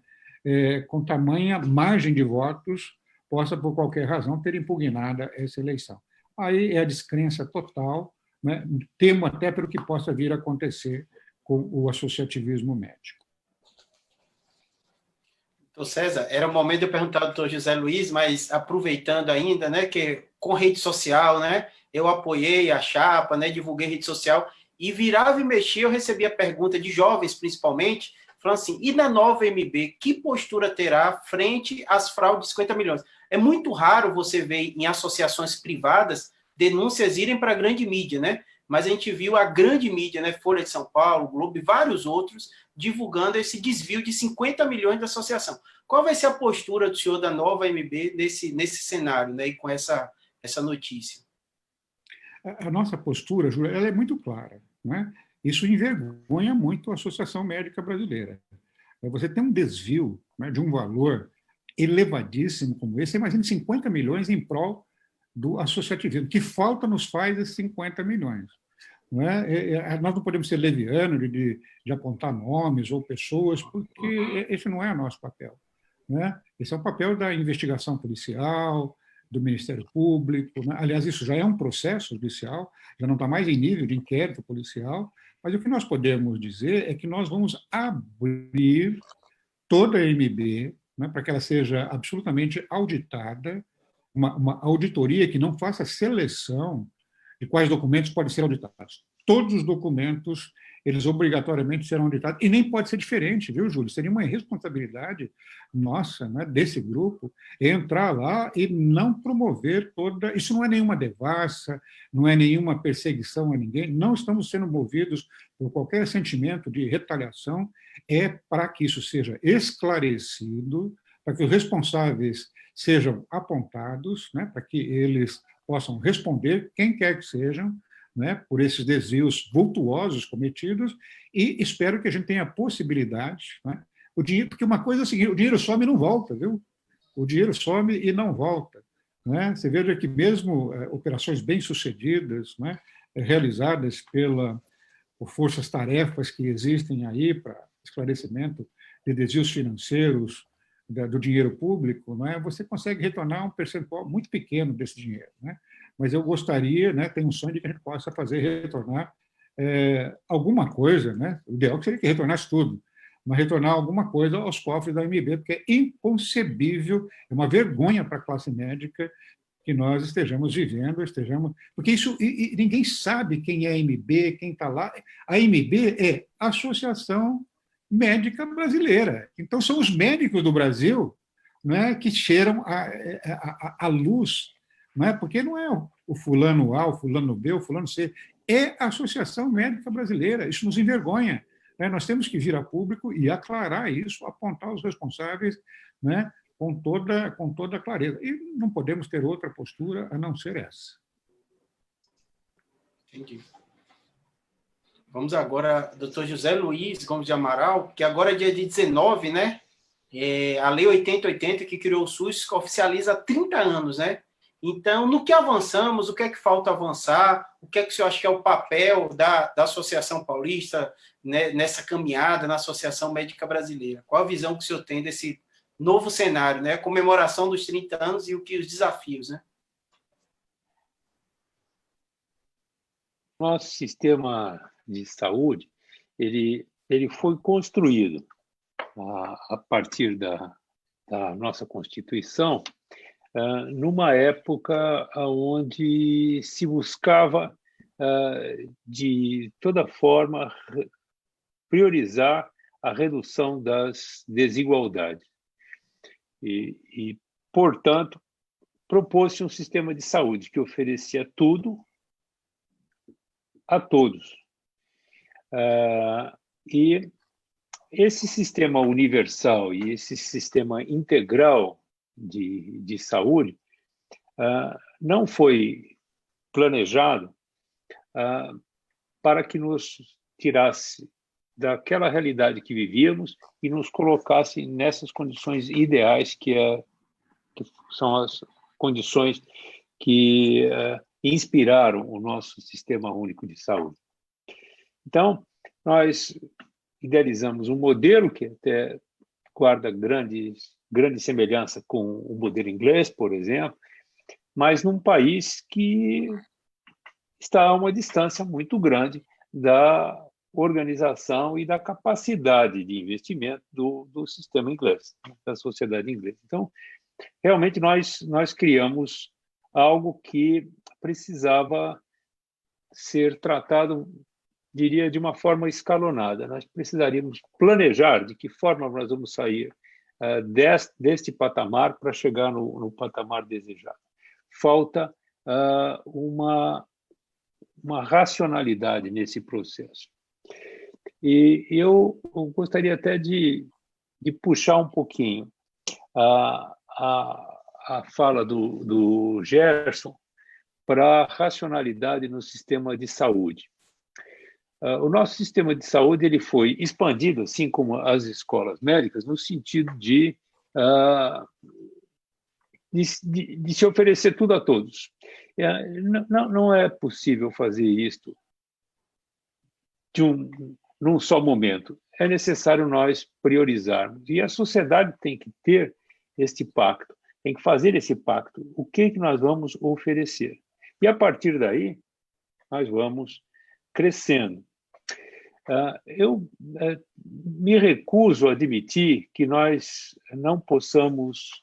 margem de votos possa, por qualquer razão, ter impugnada essa eleição? Aí é a descrença total, né? Temo até pelo que possa vir a acontecer com o associativismo médico. Doutor César, era o momento de eu perguntar ao doutor José Luiz, mas aproveitando ainda, né, que com rede social, né, eu apoiei a chapa, né, divulguei rede social, e virava e mexia, eu recebia pergunta de jovens, principalmente, falando assim, e na nova MB, que postura terá frente às fraudes de 50 milhões? É muito raro você ver em associações privadas denúncias irem para a grande mídia, né? Mas a gente viu a grande mídia, né? Folha de São Paulo, Globo e vários outros, divulgando esse desvio de 50 milhões da associação. Qual vai ser a postura do senhor da nova MB nesse cenário, né? E com essa notícia? A nossa postura, Júlia, ela é muito clara, né? Isso envergonha muito a Associação Médica Brasileira. Você tem um desvio, né, de um valor elevadíssimo como esse, você imagina 50 milhões em prol do associativismo. Que falta nos faz esses 50 milhões? Não é? Nós não podemos ser levianos de apontar nomes ou pessoas, porque esse não é o nosso papel. Né? Esse é o papel da investigação policial, do Ministério Público. Né? Aliás, isso já é um processo judicial, já não está mais em nível de inquérito policial, mas o que nós podemos dizer é que nós vamos abrir toda a MB, né, para que ela seja absolutamente auditada, uma auditoria que não faça seleção de quais documentos podem ser auditados. Todos os documentos, eles obrigatoriamente serão auditados, e nem pode ser diferente, viu, Júlio? Seria uma irresponsabilidade nossa, né, desse grupo, entrar lá e não promover toda... Isso não é nenhuma devassa, não é nenhuma perseguição a ninguém, não estamos sendo movidos por qualquer sentimento de retaliação, é para que isso seja esclarecido, para que os responsáveis sejam apontados, né, para que eles possam responder, quem quer que sejam, né, por esses desvios vultuosos cometidos, e espero que a gente tenha a possibilidade, né, o dinheiro, porque uma coisa é a seguinte, o dinheiro some e não volta, viu? O dinheiro some e não volta. Né? Você veja que mesmo operações bem-sucedidas, né, realizadas por forças-tarefas que existem aí para esclarecimento de desvios financeiros do dinheiro público, né, você consegue retornar um percentual muito pequeno desse dinheiro. Né? Mas eu gostaria, né, tenho um sonho de que a gente possa fazer retornar alguma coisa, né? O ideal seria que retornasse tudo, mas retornar alguma coisa aos cofres da MB, porque é inconcebível, é uma vergonha para a classe médica que nós estejamos vivendo, porque isso, e ninguém sabe quem é a MB, quem está lá. A MB é Associação Médica Brasileira. Então, são os médicos do Brasil, né, que cheiram a luz, né, porque não é o fulano A, o fulano B, o fulano C, é a Associação Médica Brasileira. Isso nos envergonha. Né? Nós temos que vir a público e aclarar isso, apontar os responsáveis, né, com toda clareza. E não podemos ter outra postura a não ser essa. Entendi. Vamos agora, doutor José Luiz Gomes de Amaral, que agora é dia 19, né? A Lei 8080, que criou o SUS, oficializa há 30 anos, né? Então, no que avançamos, o que é que falta avançar, o que é que o senhor acha que é o papel da Associação Paulista, né, nessa caminhada na Associação Médica Brasileira? Qual a visão que o senhor tem desse novo cenário, né? A comemoração dos 30 anos e os desafios, né? Nosso sistema de saúde, ele foi construído a partir da nossa Constituição, numa época onde se buscava, de toda forma, priorizar a redução das desigualdades. E portanto, propôs-se um sistema de saúde que oferecia tudo a todos. E esse sistema universal e esse sistema integral de saúde não foi planejado para que nos tirasse daquela realidade que vivíamos e nos colocasse nessas condições ideais que são as condições que inspiraram o nosso Sistema Único de Saúde. Então, nós idealizamos um modelo que até guarda grande semelhança com o modelo inglês, por exemplo, mas num país que está a uma distância muito grande da organização e da capacidade de investimento do sistema inglês, da sociedade inglesa. Então, realmente, nós criamos algo que precisava ser tratado diria, de uma forma escalonada. Nós precisaríamos planejar de que forma nós vamos sair deste patamar para chegar no patamar desejado. Falta uma racionalidade nesse processo. E eu gostaria até de puxar um pouquinho a fala do Gerson para a racionalidade no sistema de saúde. O nosso sistema de saúde ele foi expandido, assim como as escolas médicas, no sentido de se oferecer tudo a todos. Não é possível fazer isto num só momento. É necessário nós priorizarmos. E a sociedade tem que ter este pacto, tem que fazer esse pacto. O que nós vamos oferecer? E, a partir daí, nós vamos crescendo. Eu me recuso a admitir que nós não possamos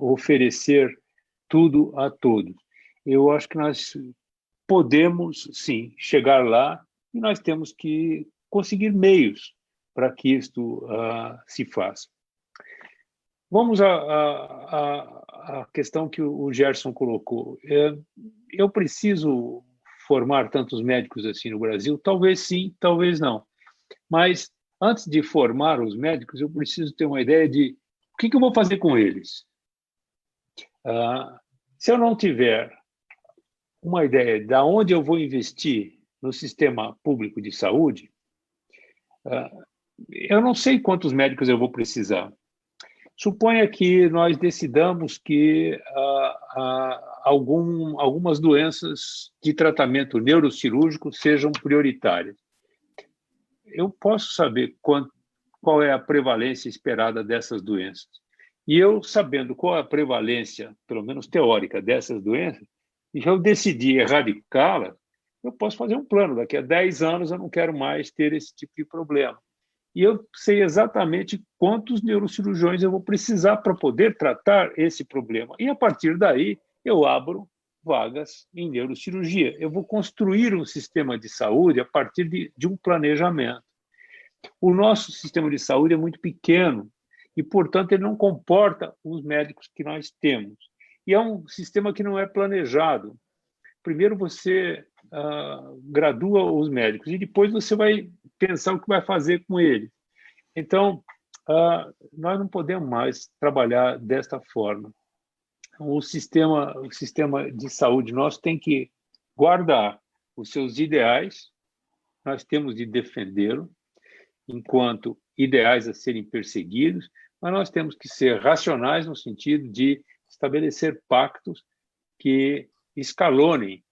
oferecer tudo a todos. Eu acho que nós podemos, sim, chegar lá e nós temos que conseguir meios para que isto se faça. Vamos à questão que o Gerson colocou. Eu preciso formar tantos médicos assim no Brasil? Talvez sim, talvez não. Mas, antes de formar os médicos, eu preciso ter uma ideia de o que eu vou fazer com eles. Se eu não tiver uma ideia de onde eu vou investir no sistema público de saúde, eu não sei quantos médicos eu vou precisar. Suponha que nós decidamos que algumas doenças de tratamento neurocirúrgico sejam prioritárias. Eu posso saber qual é a prevalência esperada dessas doenças. E eu, sabendo qual é a prevalência, pelo menos teórica, dessas doenças, e eu decidi erradicá-las, eu posso fazer um plano. Daqui a 10 anos eu não quero mais ter esse tipo de problema. E eu sei exatamente quantos neurocirurgiões eu vou precisar para poder tratar esse problema. E, a partir daí, eu abro vagas em neurocirurgia. Eu vou construir um sistema de saúde a partir de um planejamento. O nosso sistema de saúde é muito pequeno e, portanto, ele não comporta os médicos que nós temos. E é um sistema que não é planejado. Primeiro você gradua os médicos e depois você vai pensar o que vai fazer com eles. Então, nós não podemos mais trabalhar desta forma. O sistema de saúde nosso tem que guardar os seus ideais, nós temos de defendê-lo enquanto ideais a serem perseguidos, mas nós temos que ser racionais no sentido de estabelecer pactos que escalonem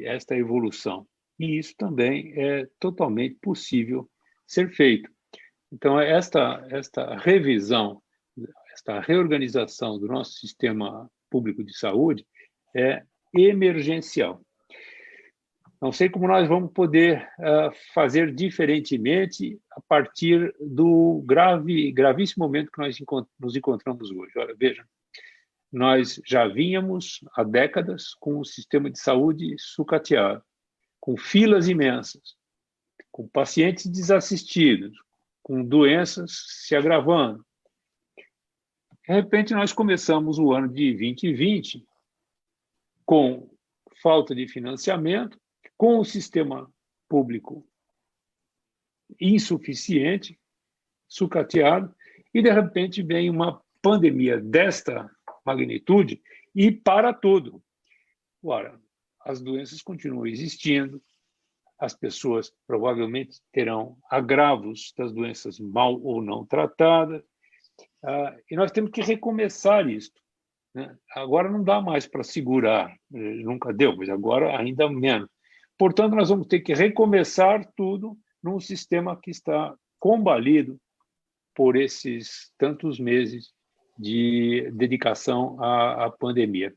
esta evolução. E isso também é totalmente possível ser feito. Então, esta revisão, esta reorganização do nosso sistema público de saúde é emergencial. Não sei como nós vamos poder fazer diferentemente a partir do gravíssimo momento que nós nos encontramos hoje. Olha, veja, nós já vínhamos há décadas com um sistema de saúde sucateado, com filas imensas, com pacientes desassistidos, com doenças se agravando. De repente, nós começamos o ano de 2020 com falta de financiamento, com o sistema público insuficiente, sucateado, e, de repente, vem uma pandemia desta magnitude e para tudo. Ora, as doenças continuam existindo, as pessoas provavelmente terão agravos das doenças mal ou não tratadas, e nós temos que recomeçar isto. Né? Agora não dá mais para segurar, nunca deu, mas agora ainda menos. Portanto, nós vamos ter que recomeçar tudo num sistema que está combalido por esses tantos meses de dedicação à pandemia.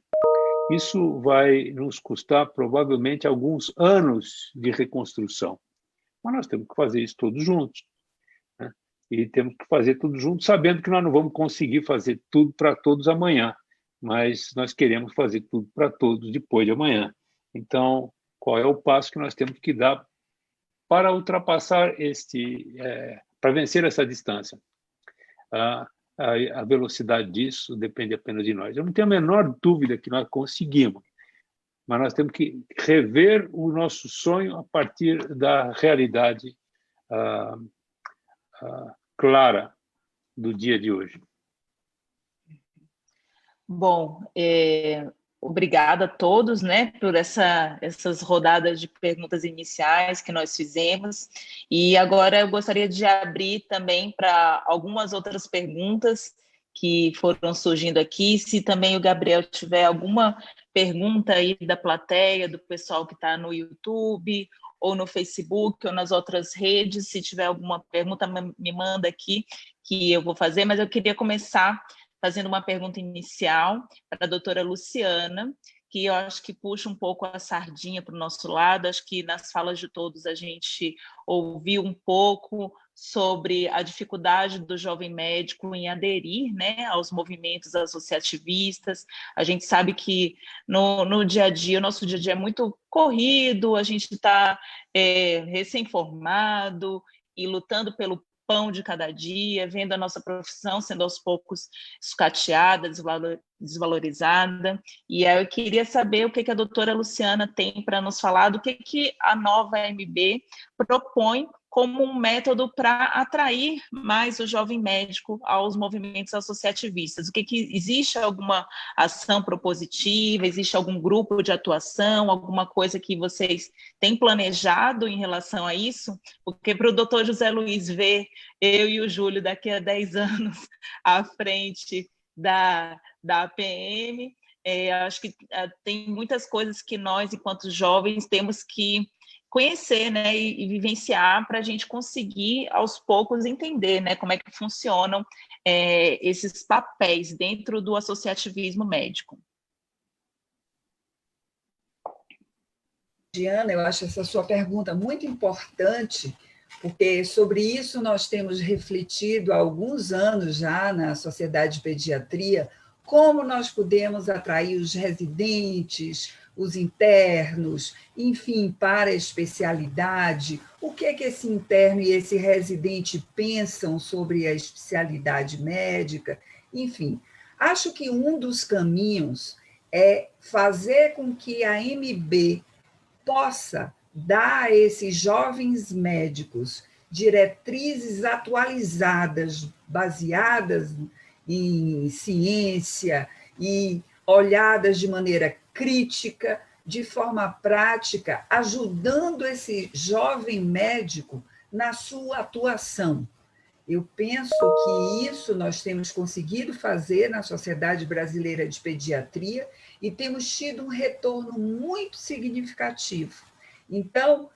Isso vai nos custar provavelmente alguns anos de reconstrução. Mas nós temos que fazer isso todos juntos. Né? E temos que fazer tudo juntos, sabendo que nós não vamos conseguir fazer tudo para todos amanhã, mas nós queremos fazer tudo para todos depois de amanhã. Então, qual é o passo que nós temos que dar para ultrapassar para vencer essa distância. A velocidade disso depende apenas de nós. Eu não tenho a menor dúvida que nós conseguimos, mas nós temos que rever o nosso sonho a partir da realidade clara do dia de hoje. Bom, obrigada a todos, né, por essas rodadas de perguntas iniciais que nós fizemos. E agora eu gostaria de abrir também para algumas outras perguntas que foram surgindo aqui. Se também o Gabriel tiver alguma pergunta aí da plateia, do pessoal que está no YouTube, ou no Facebook, ou nas outras redes, se tiver alguma pergunta, me manda aqui, que eu vou fazer. Mas eu queria começar fazendo uma pergunta inicial para a doutora Luciana, que eu acho que puxa um pouco a sardinha para o nosso lado. Acho que nas falas de todos a gente ouviu um pouco sobre a dificuldade do jovem médico em aderir, né, aos movimentos associativistas. A gente sabe que no dia a dia, o nosso dia a dia é muito corrido, a gente está recém-formado e lutando pelo pão de cada dia, vendo a nossa profissão sendo aos poucos sucateada, desvalorizada. E aí eu queria saber o que a doutora Luciana tem para nos falar do que a nova MB propõe como um método para atrair mais o jovem médico aos movimentos associativistas. Existe alguma ação propositiva, existe algum grupo de atuação, alguma coisa que vocês têm planejado em relação a isso? Porque para o doutor José Luiz ver eu e o Júlio daqui a 10 anos à frente da APM, acho que tem muitas coisas que nós, enquanto jovens, temos que conhecer, né, e vivenciar para a gente conseguir, aos poucos, entender, né, como é que funcionam esses papéis dentro do associativismo médico. Diana, eu acho essa sua pergunta muito importante, porque sobre isso nós temos refletido há alguns anos já na Sociedade de Pediatria, como nós podemos atrair os residentes, os internos, enfim, para a especialidade, o que esse interno e esse residente pensam sobre a especialidade médica, enfim. Acho que um dos caminhos é fazer com que a MB possa dar a esses jovens médicos diretrizes atualizadas, baseadas em ciência e olhadas de maneira crítica, de forma prática, ajudando esse jovem médico na sua atuação. Eu penso que isso nós temos conseguido fazer na Sociedade Brasileira de Pediatria e temos tido um retorno muito significativo. Então,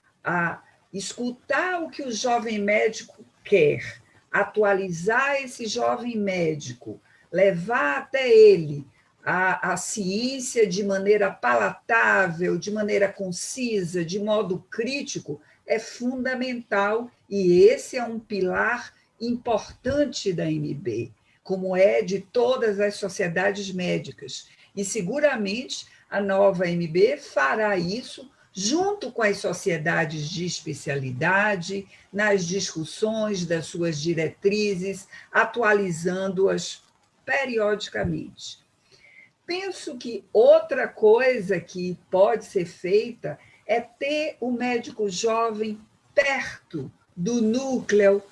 escutar o que o jovem médico quer, atualizar esse jovem médico, levar até ele a ciência de maneira palatável, de maneira concisa, de modo crítico, é fundamental, e esse é um pilar importante da MB, como é de todas as sociedades médicas. E seguramente a nova MB fará isso junto com as sociedades de especialidade, nas discussões das suas diretrizes, atualizando-as periodicamente. Penso que outra coisa que pode ser feita é ter o médico jovem perto do núcleo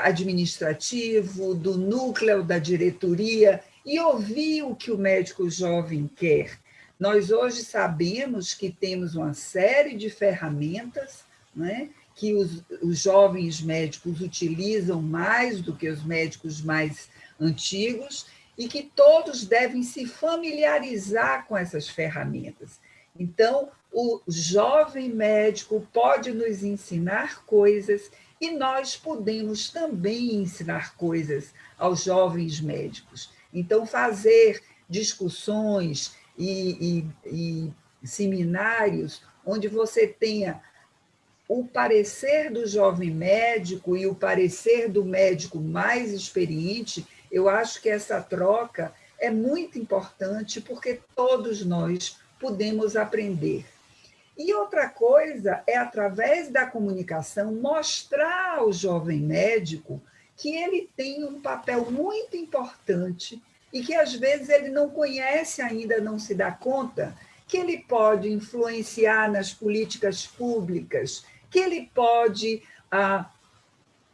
administrativo, do núcleo da diretoria, e ouvir o que o médico jovem quer. Nós hoje sabemos que temos uma série de ferramentas, né, que os jovens médicos utilizam mais do que os médicos mais antigos, e que todos devem se familiarizar com essas ferramentas. Então, o jovem médico pode nos ensinar coisas e nós podemos também ensinar coisas aos jovens médicos. Então, fazer discussões e seminários onde você tenha o parecer do jovem médico e o parecer do médico mais experiente, eu acho que essa troca é muito importante, porque todos nós podemos aprender. E outra coisa é, através da comunicação, mostrar ao jovem médico que ele tem um papel muito importante e que, às vezes, ele não conhece ainda, não se dá conta, que ele pode influenciar nas políticas públicas, que ele pode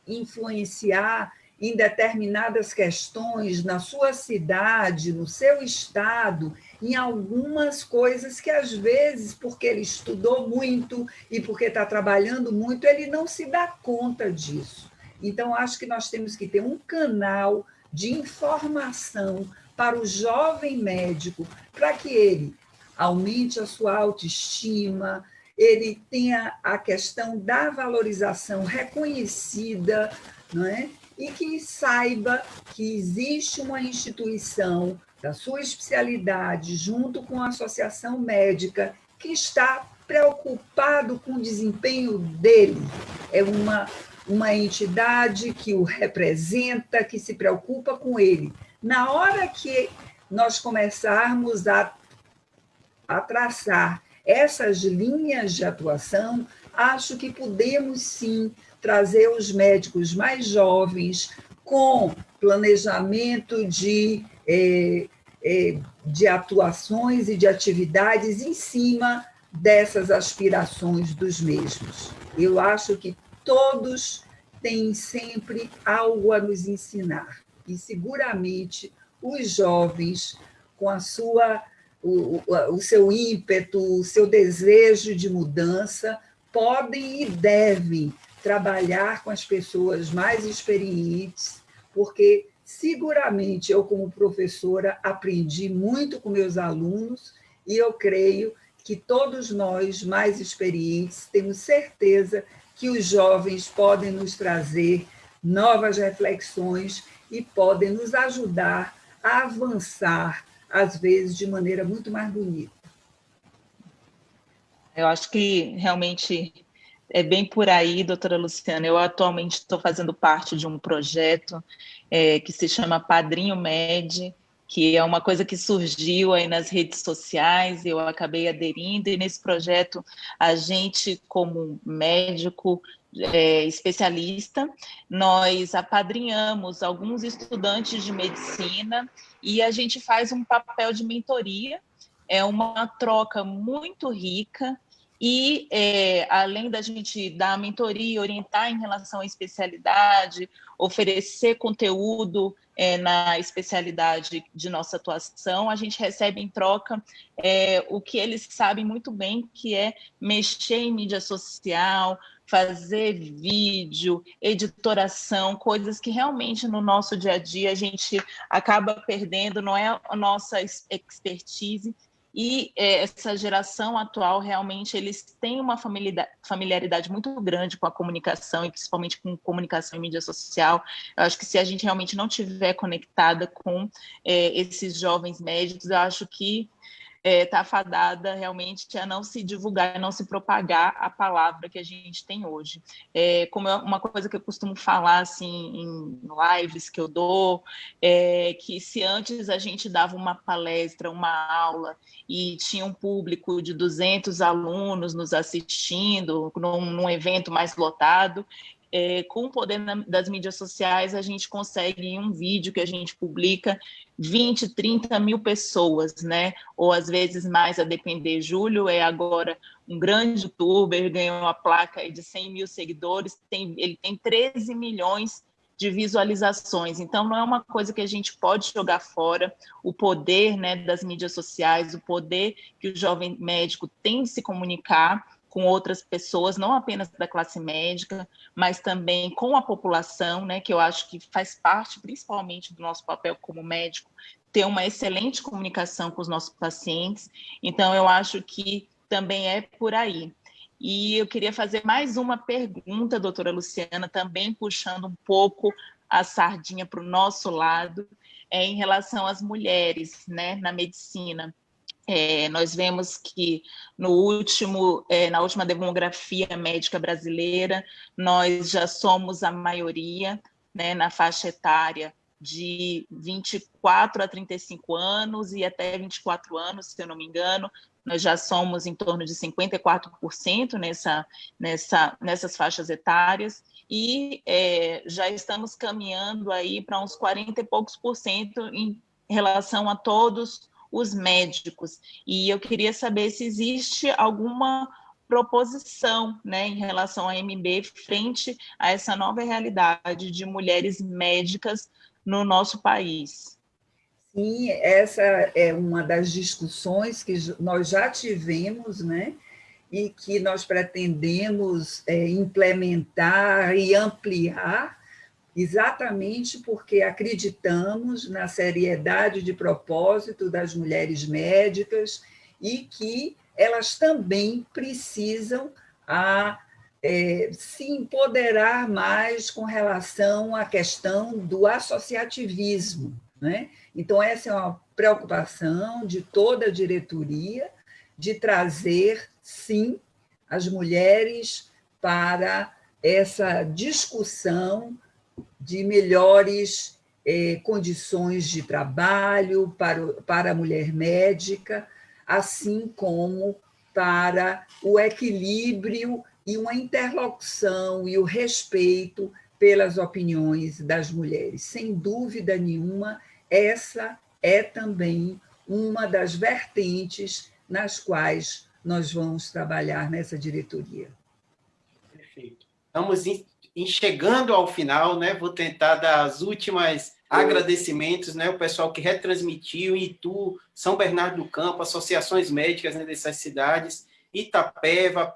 influenciar em determinadas questões na sua cidade, no seu estado, em algumas coisas que, às vezes, porque ele estudou muito e porque está trabalhando muito, ele não se dá conta disso. Então, acho que nós temos que ter um canal de informação para o jovem médico, para que ele aumente a sua autoestima, ele tenha a questão da valorização reconhecida, não é? E que saiba que existe uma instituição da sua especialidade, junto com a associação médica, que está preocupado com o desempenho dele. É uma entidade que o representa, que se preocupa com ele. Na hora que nós começarmos a traçar essas linhas de atuação, acho que podemos, sim, trazer os médicos mais jovens com planejamento de atuações e de atividades em cima dessas aspirações dos mesmos. Eu acho que todos têm sempre algo a nos ensinar, e seguramente os jovens, com o seu ímpeto, o seu desejo de mudança, podem e devem trabalhar com as pessoas mais experientes, porque seguramente eu, como professora, aprendi muito com meus alunos, e eu creio que todos nós, mais experientes, temos certeza que os jovens podem nos trazer novas reflexões e podem nos ajudar a avançar, às vezes, de maneira muito mais bonita. Eu acho que realmente é bem por aí, doutora Luciana. Eu atualmente estou fazendo parte de um projeto que se chama Padrinho Med, que é uma coisa que surgiu aí nas redes sociais, eu acabei aderindo, e nesse projeto a gente, como médico especialista, nós apadrinhamos alguns estudantes de medicina e a gente faz um papel de mentoria. É uma troca muito rica e, além da gente dar a mentoria, orientar em relação à especialidade, oferecer conteúdo na especialidade de nossa atuação, a gente recebe em troca o que eles sabem muito bem, que é mexer em mídia social, fazer vídeo, editoração, coisas que realmente no nosso dia a dia a gente acaba perdendo, não é a nossa expertise. E essa geração atual, realmente, eles têm uma familiaridade muito grande com a comunicação, e principalmente com comunicação em mídia social. Eu acho que se a gente realmente não estiver conectada com esses jovens médicos, eu acho que está fadada realmente a não se divulgar, não se propagar a palavra que a gente tem hoje. Como é uma coisa que eu costumo falar assim, em lives que eu dou, que se antes a gente dava uma palestra, uma aula, e tinha um público de 200 alunos nos assistindo, num evento mais lotado, com o poder das mídias sociais, a gente consegue, em um vídeo que a gente publica, 20, 30 mil pessoas, né? Ou às vezes mais, a depender. Júlio é agora um grande youtuber, ganhou uma placa de 100 mil seguidores, ele tem 13 milhões de visualizações. Então, não é uma coisa que a gente pode jogar fora, o poder, né, das mídias sociais, o poder que o jovem médico tem de se comunicar com outras pessoas, não apenas da classe médica, mas também com a população, né, que eu acho que faz parte, principalmente, do nosso papel como médico, ter uma excelente comunicação com os nossos pacientes. Então, eu acho que também é por aí. E eu queria fazer mais uma pergunta, doutora Luciana, também puxando um pouco a sardinha para o nosso lado, em relação às mulheres, né, na medicina. Nós vemos que na última demografia médica brasileira, nós já somos a maioria, né, na faixa etária de 24 a 35 anos e até 24 anos, se eu não me engano, nós já somos em torno de 54% nessas faixas etárias, e já estamos caminhando aí para uns 40 e poucos por cento em relação a todos os médicos. E eu queria saber se existe alguma proposição, né, em relação à MB frente a essa nova realidade de mulheres médicas no nosso país. Sim, essa é uma das discussões que nós já tivemos, né, e que nós pretendemos implementar e ampliar, exatamente porque acreditamos na seriedade de propósito das mulheres médicas e que elas também precisam se empoderar mais com relação à questão do associativismo, né? Então, essa é uma preocupação de toda a diretoria, de trazer, sim, as mulheres para essa discussão de melhores condições de trabalho para a mulher médica, assim como para o equilíbrio e uma interlocução e o respeito pelas opiniões das mulheres. Sem dúvida nenhuma, essa é também uma das vertentes nas quais nós vamos trabalhar nessa diretoria. Perfeito. Estamos chegando ao final, né? Vou tentar dar as últimas agradecimentos, né? O pessoal que retransmitiu, Itu, São Bernardo do Campo, associações médicas, né, dessas cidades, Itapeva,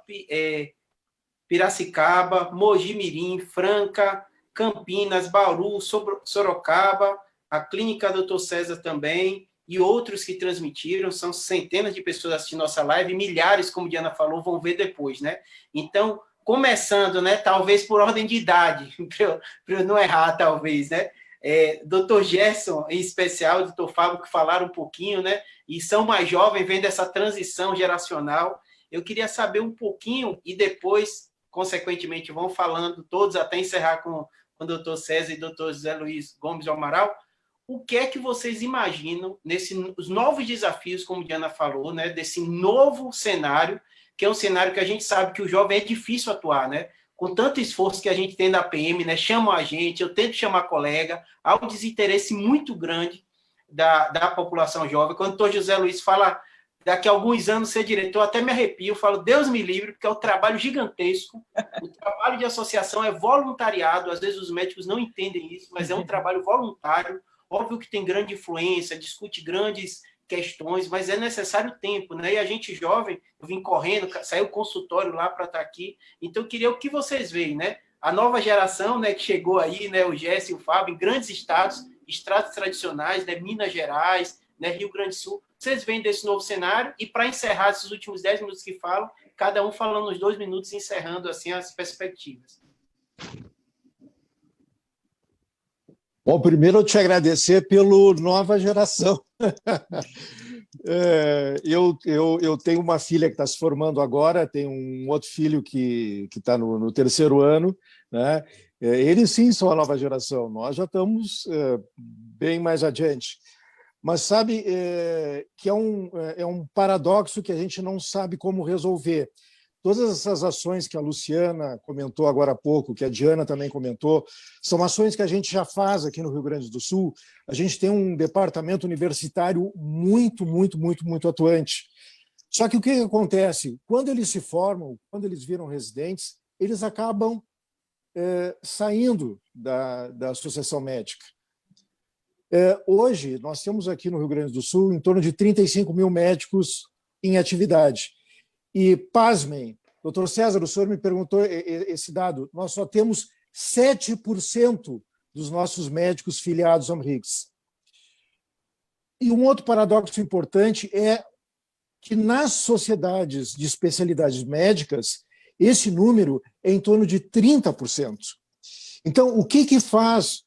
Piracicaba, Mogi Mirim, Franca, Campinas, Bauru, Sorocaba, a Clínica Dr. César também, e outros que transmitiram, são centenas de pessoas assistindo nossa live, milhares, como a Diana falou, vão ver depois, né? Então, começando, né, talvez por ordem de idade, para eu não errar, talvez, né? Dr. Gerson, em especial, Dr. Fábio, que falaram um pouquinho, né? E são mais jovens, vendo essa transição geracional. Eu queria saber um pouquinho, e depois, consequentemente, vão falando todos, até encerrar com o Dr. César e Dr. José Luiz Gomes do Amaral, o que é que vocês imaginam os novos desafios, como Diana falou, né, desse novo cenário, que é um cenário que a gente sabe que o jovem é difícil atuar, né? Com tanto esforço que a gente tem na PM, né? Chamam a gente, eu tento chamar colega, há um desinteresse muito grande da população jovem. Quando o doutor José Luiz fala daqui a alguns anos ser diretor, até me arrepio, falo, Deus me livre, porque é um trabalho gigantesco. O trabalho de associação é voluntariado, às vezes os médicos não entendem isso, mas é um trabalho voluntário. Óbvio que tem grande influência, discute grandes questões, mas é necessário tempo, né? E a gente jovem, eu vim correndo, saiu o consultório lá para estar aqui, então eu queria o que vocês veem, né? A nova geração, né, que chegou aí, né, o Jesse e o Fábio, em grandes estados tradicionais, né, Minas Gerais, né, Rio Grande do Sul, vocês veem desse novo cenário, e para encerrar esses últimos 10 minutos que falam, cada um falando uns 2 minutos, encerrando assim as perspectivas. Bom, primeiro eu te agradecer pelo nova geração. Eu tenho uma filha que está se formando agora, tenho um outro filho que está no terceiro ano, né? Eles sim são a nova geração, nós já estamos bem mais adiante. Mas sabe que é um paradoxo que a gente não sabe como resolver. Todas essas ações que a Luciana comentou agora há pouco, que a Diana também comentou, são ações que a gente já faz aqui no Rio Grande do Sul. A gente tem um departamento universitário muito, muito, muito, muito atuante. Só que o que acontece? Quando eles se formam, quando eles viram residentes, eles acabam saindo da associação médica. Hoje, nós temos aqui no Rio Grande do Sul em torno de 35 mil médicos em atividade. E, pasmem, doutor César, o senhor me perguntou esse dado, nós só temos 7% dos nossos médicos filiados ao MRIGS. E um outro paradoxo importante é que nas sociedades de especialidades médicas, esse número é em torno de 30%. Então, o que faz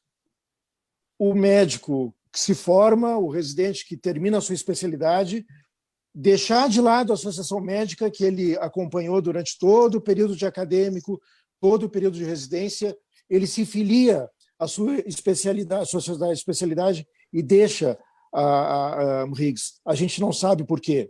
o médico que se forma, o residente que termina a sua especialidade, deixar de lado a associação médica que ele acompanhou durante todo o período de acadêmico, todo o período de residência, ele se filia à sua especialidade, à sua sociedade de especialidade e deixa a MRIGS. A gente não sabe por quê.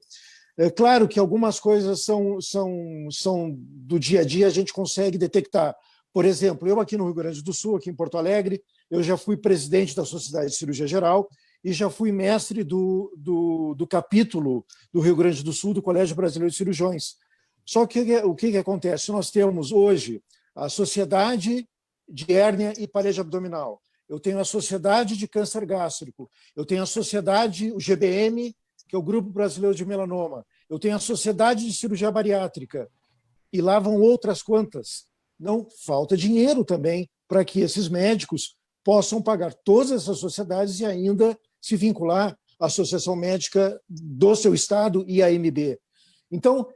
É claro que algumas coisas são do dia a dia, a gente consegue detectar. Por exemplo, eu aqui no Rio Grande do Sul, aqui em Porto Alegre, eu já fui presidente da Sociedade de Cirurgia Geral e já fui mestre do capítulo do Rio Grande do Sul do Colégio Brasileiro de Cirurgiões. Só que o que acontece? Nós temos hoje a Sociedade de Hérnia e Parede Abdominal, eu tenho a Sociedade de Câncer Gástrico, eu tenho a Sociedade, o GBM, que é o Grupo Brasileiro de Melanoma, eu tenho a Sociedade de Cirurgia Bariátrica, e lá vão outras quantas. Não falta dinheiro também para que esses médicos possam pagar todas essas sociedades e ainda se vincular à Associação Médica do seu estado e à AMB. Então,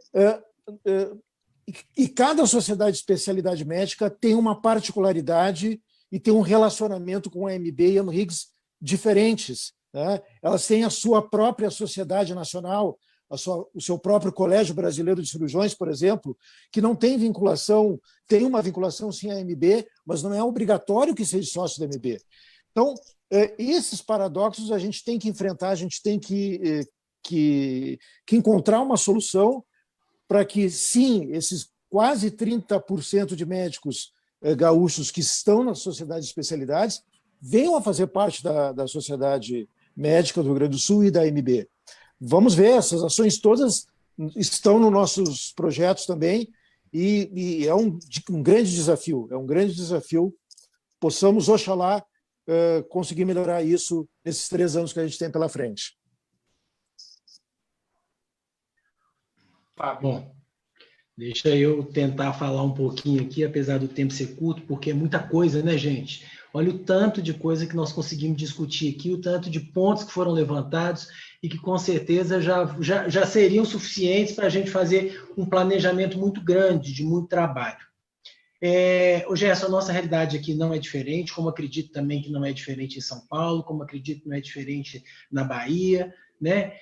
e cada sociedade de especialidade médica tem uma particularidade e tem um relacionamento com a AMB e a AMRIGS diferentes, né? Elas têm a sua própria sociedade nacional, o seu próprio Colégio Brasileiro de Cirurgiões, por exemplo, que não tem vinculação, tem uma vinculação sim à AMB, mas não é obrigatório que seja sócio da AMB. Então, esses paradoxos a gente tem que enfrentar, a gente tem que encontrar uma solução para que, sim, esses quase 30% de médicos gaúchos que estão nas sociedades de especialidades venham a fazer parte da Sociedade Médica do Rio Grande do Sul e da AMB. Vamos ver, essas ações todas estão nos nossos projetos também, e é um grande desafio, possamos, oxalá, conseguir melhorar isso nesses 3 anos que a gente tem pela frente. Bom, deixa eu tentar falar um pouquinho aqui, apesar do tempo ser curto, porque é muita coisa, né, gente? Olha o tanto de coisa que nós conseguimos discutir aqui, o tanto de pontos que foram levantados e que, com certeza, já seriam suficientes para a gente fazer um planejamento muito grande, de muito trabalho. Gerson, a nossa realidade aqui não é diferente, como acredito também que não é diferente em São Paulo, como acredito que não é diferente na Bahia, né?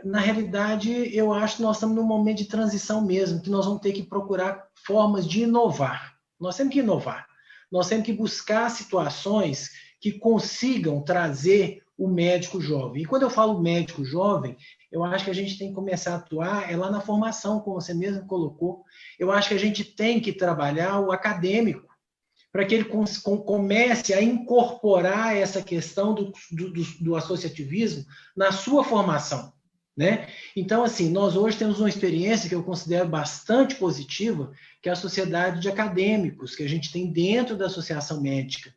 Na realidade, eu acho que nós estamos num momento de transição mesmo, que nós vamos ter que procurar formas de inovar. Nós temos que inovar. Nós temos que buscar situações que consigam trazer o médico jovem. E quando eu falo médico jovem, eu acho que a gente tem que começar a atuar lá na formação, como você mesmo colocou. Eu acho que a gente tem que trabalhar o acadêmico, para que ele comece a incorporar essa questão do associativismo na sua formação, né? Então, assim, nós hoje temos uma experiência que eu considero bastante positiva, que é a sociedade de acadêmicos, que a gente tem dentro da Associação Médica,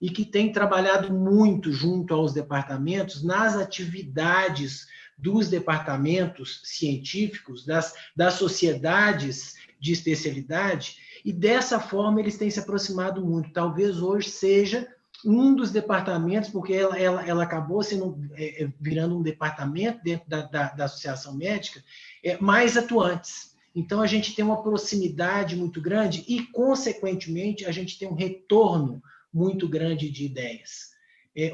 e que tem trabalhado muito junto aos departamentos nas atividades dos departamentos científicos, das sociedades de especialidade, e dessa forma eles têm se aproximado muito. Talvez hoje seja um dos departamentos, porque ela acabou virando um departamento dentro da Associação Médica, mais atuantes. Então, a gente tem uma proximidade muito grande e, consequentemente, a gente tem um retorno muito grande de ideias.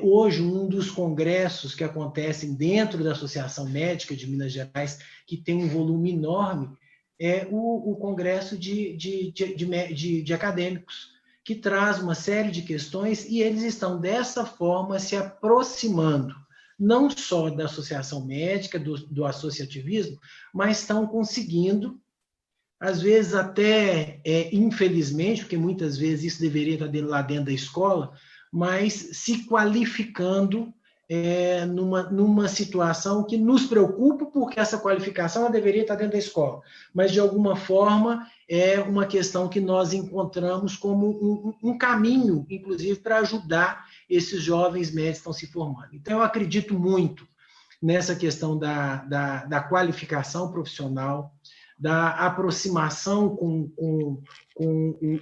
Hoje, um dos congressos que acontecem dentro da Associação Médica de Minas Gerais, que tem um volume enorme, é o Congresso de Acadêmicos, que traz uma série de questões e eles estão, dessa forma, se aproximando, não só da Associação Médica, do associativismo, mas estão conseguindo, às vezes até, infelizmente, porque muitas vezes isso deveria estar lá dentro da escola, mas se qualificando numa situação que nos preocupa, porque essa qualificação ela deveria estar dentro da escola, mas, de alguma forma, é uma questão que nós encontramos como um caminho, inclusive, para ajudar esses jovens médicos que estão se formando. Então, eu acredito muito nessa questão da qualificação profissional, da aproximação com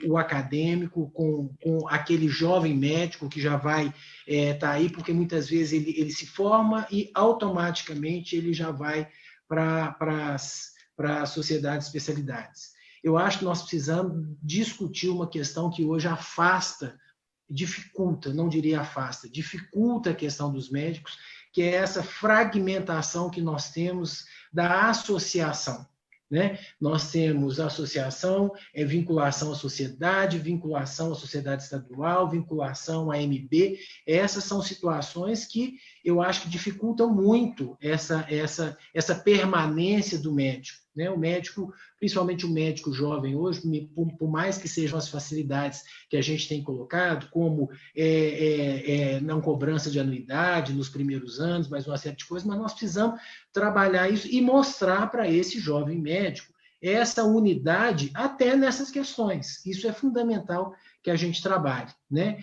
o acadêmico, com aquele jovem médico que já vai estar aí, porque muitas vezes ele se forma e automaticamente ele já vai para a sociedade de especialidades. Eu acho que nós precisamos discutir uma questão que hoje dificulta, não diria afasta, dificulta a questão dos médicos, que é essa fragmentação que nós temos da associação. né? Nós temos associação, vinculação à sociedade, vinculação à sociedade estadual, vinculação à MB. Essas são situações que eu acho que dificultam muito essa permanência do médico, né? O médico, principalmente o médico jovem hoje, por mais que sejam as facilidades que a gente tem colocado, como não cobrança de anuidade nos primeiros anos, mas uma série de coisas, mas nós precisamos trabalhar isso e mostrar para esse jovem médico essa unidade até nessas questões. Isso é fundamental que a gente trabalhe, né?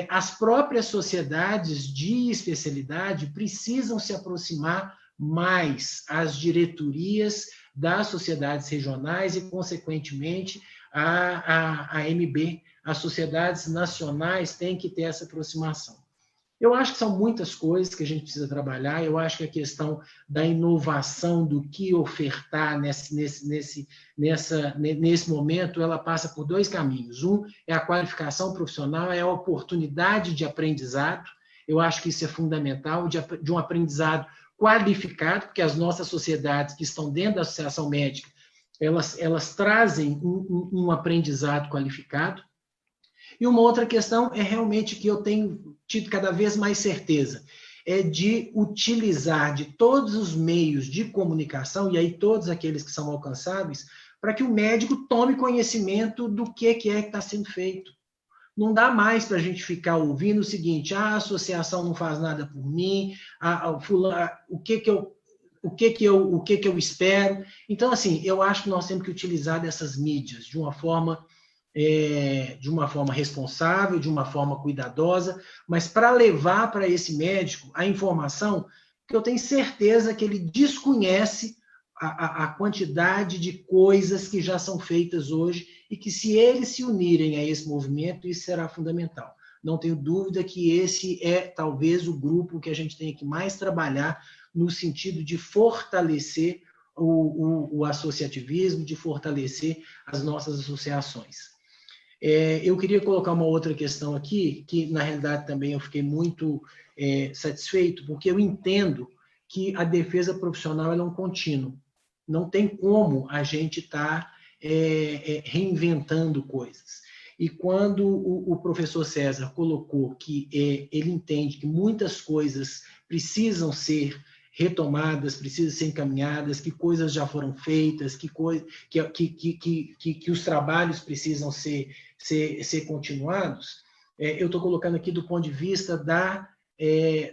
As próprias sociedades de especialidade precisam se aproximar mais às diretorias das sociedades regionais e, consequentemente, a MB, as sociedades nacionais têm que ter essa aproximação. Eu acho que são muitas coisas que a gente precisa trabalhar. Eu acho que a questão da inovação, do que ofertar nesse momento, ela passa por dois caminhos. Um é a qualificação profissional, é a oportunidade de aprendizado. Eu acho que isso é fundamental, de um aprendizado qualificado, porque as nossas sociedades que estão dentro da associação médica, elas trazem um aprendizado qualificado. E uma outra questão é realmente que eu tenho tido cada vez mais certeza, é de utilizar de todos os meios de comunicação, e aí todos aqueles que são alcançáveis, para que o médico tome conhecimento do que está sendo feito. Não dá mais para a gente ficar ouvindo o seguinte: a associação não faz nada por mim, o que eu espero. Então, assim, eu acho que nós temos que utilizar dessas mídias de uma forma responsável, de uma forma cuidadosa, mas para levar para esse médico a informação que eu tenho certeza que ele desconhece a quantidade de coisas que já são feitas hoje e que, se eles se unirem a esse movimento, isso será fundamental. Não tenho dúvida que esse é talvez o grupo que a gente tem que mais trabalhar no sentido de fortalecer o associativismo, de fortalecer as nossas associações. Eu queria colocar uma outra questão aqui, que na realidade também eu fiquei muito satisfeito, porque eu entendo que a defesa profissional é um contínuo. Não tem como a gente estar reinventando coisas. E quando o professor César colocou que ele entende que muitas coisas precisam ser retomadas, precisam ser encaminhadas, que coisas já foram feitas, que os trabalhos precisam ser continuados, eu estou colocando aqui do ponto de vista da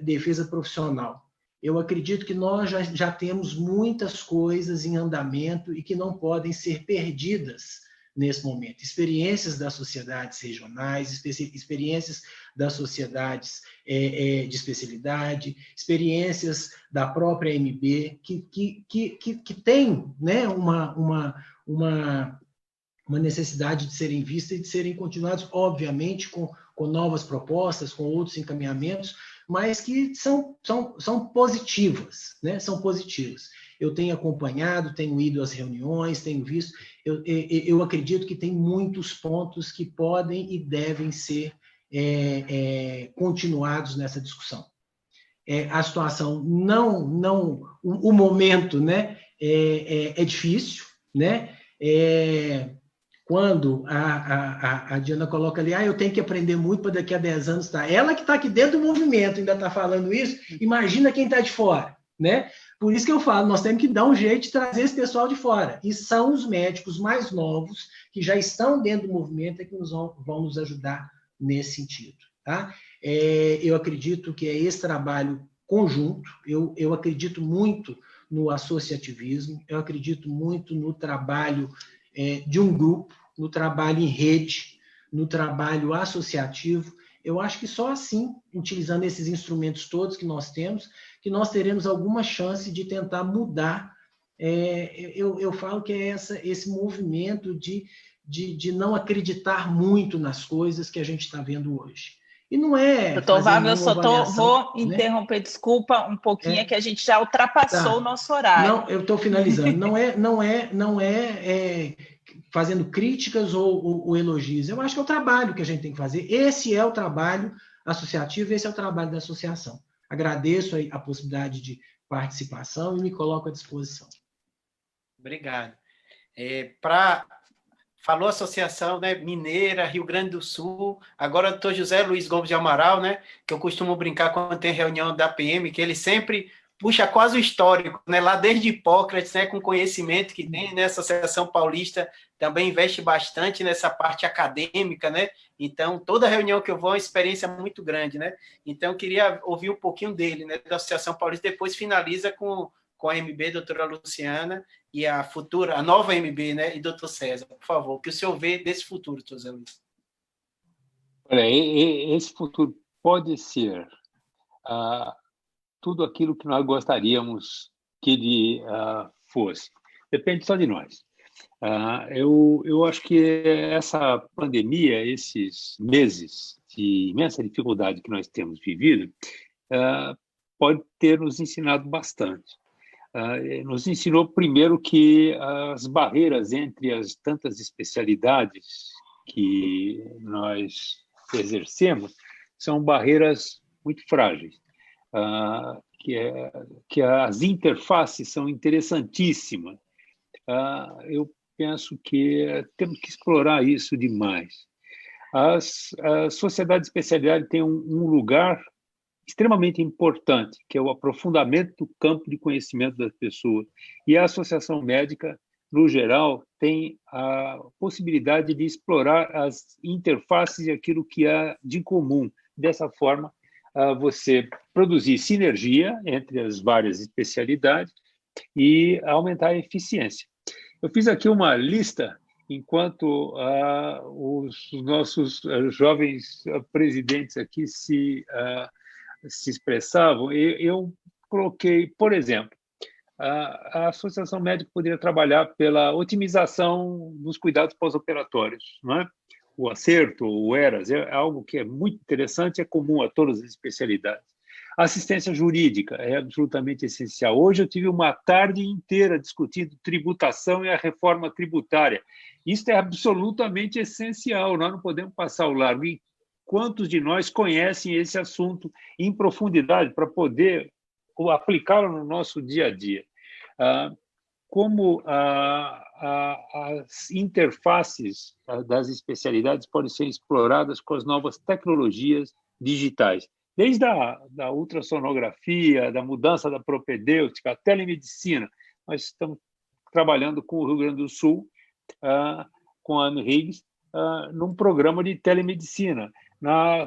defesa profissional. Eu acredito que nós já temos muitas coisas em andamento e que não podem ser perdidas nesse momento. Experiências das sociedades regionais, experiências das sociedades de especialidade, experiências da própria MB, que tem, né, uma necessidade de serem vistas e de serem continuadas, obviamente, com novas propostas, com outros encaminhamentos, mas que são positivas, né? São positivas. Eu tenho acompanhado, tenho ido às reuniões, tenho visto, eu acredito que tem muitos pontos que podem e devem ser continuados nessa discussão. A situação o momento, né, é difícil, né? Quando a Diana coloca ali, eu tenho que aprender muito para daqui a 10 anos estar. Ela que está aqui dentro do movimento ainda está falando isso, imagina quem está de fora, né? Por isso que eu falo, nós temos que dar um jeito de trazer esse pessoal de fora. E são os médicos mais novos, que já estão dentro do movimento, que vão nos ajudar nesse sentido. Tá? Eu acredito que é esse trabalho conjunto, eu acredito muito no associativismo, eu acredito muito no trabalho de um grupo, no trabalho em rede, no trabalho associativo. Eu acho que só assim, utilizando esses instrumentos todos que nós temos, que nós teremos alguma chance de tentar mudar. Eu falo que é esse movimento de não acreditar muito nas coisas que a gente está vendo hoje. E não é... Doutor Wagner, eu só vou interromper, desculpa, um pouquinho, que a gente já ultrapassou o nosso horário. Não, eu estou finalizando. Não é fazendo críticas ou elogios. Eu acho que é o trabalho que a gente tem que fazer. Esse é o trabalho associativo, esse é o trabalho da associação. Agradeço a possibilidade de participação e me coloco à disposição. Obrigado. Falou Associação, né, Mineira, Rio Grande do Sul, agora o doutor José Luiz Gomes de Amaral, né, que eu costumo brincar quando tem reunião da PM, que ele sempre puxa quase o histórico, né, lá desde Hipócrates, né, com conhecimento que tem, né, a Associação Paulista também investe bastante nessa parte acadêmica, né, então toda reunião que eu vou é uma experiência muito grande, né, então eu queria ouvir um pouquinho dele, né, da Associação Paulista, depois finaliza com a MB, doutora Luciana, e a nova MB, né, e doutor César, por favor, o que o senhor vê desse futuro, doutor Zé Luiz? Olha, esse futuro pode ser tudo aquilo que nós gostaríamos que ele fosse. Depende só de nós. Eu acho que essa pandemia, esses meses de imensa dificuldade que nós temos vivido, pode ter nos ensinado bastante. Nos ensinou, primeiro, que as barreiras entre as tantas especialidades que nós exercemos são barreiras muito frágeis, que as interfaces são interessantíssimas. Eu penso que temos que explorar isso demais. A sociedade de especialidade tem um lugar extremamente importante, que é o aprofundamento do campo de conhecimento das pessoas. E a associação médica, no geral, tem a possibilidade de explorar as interfaces e aquilo que há de comum. Dessa forma, você produzir sinergia entre as várias especialidades e aumentar a eficiência. Eu fiz aqui uma lista, enquanto os nossos jovens presidentes aqui se expressavam, eu coloquei, por exemplo, a Associação Médica poderia trabalhar pela otimização dos cuidados pós-operatórios, não é? O acerto, o ERAS, é algo que é muito interessante, é comum a todas as especialidades. A assistência jurídica é absolutamente essencial. Hoje eu tive uma tarde inteira discutindo tributação e a reforma tributária. Isso é absolutamente essencial, nós não podemos passar ao largo. E quantos de nós conhecem esse assunto em profundidade para poder aplicá-lo no nosso dia a dia? Como as interfaces das especialidades podem ser exploradas com as novas tecnologias digitais, desde a ultrassonografia, da mudança da propedêutica, a telemedicina. Nós estamos trabalhando com o Rio Grande do Sul, com a Anne Higgs, num programa de telemedicina,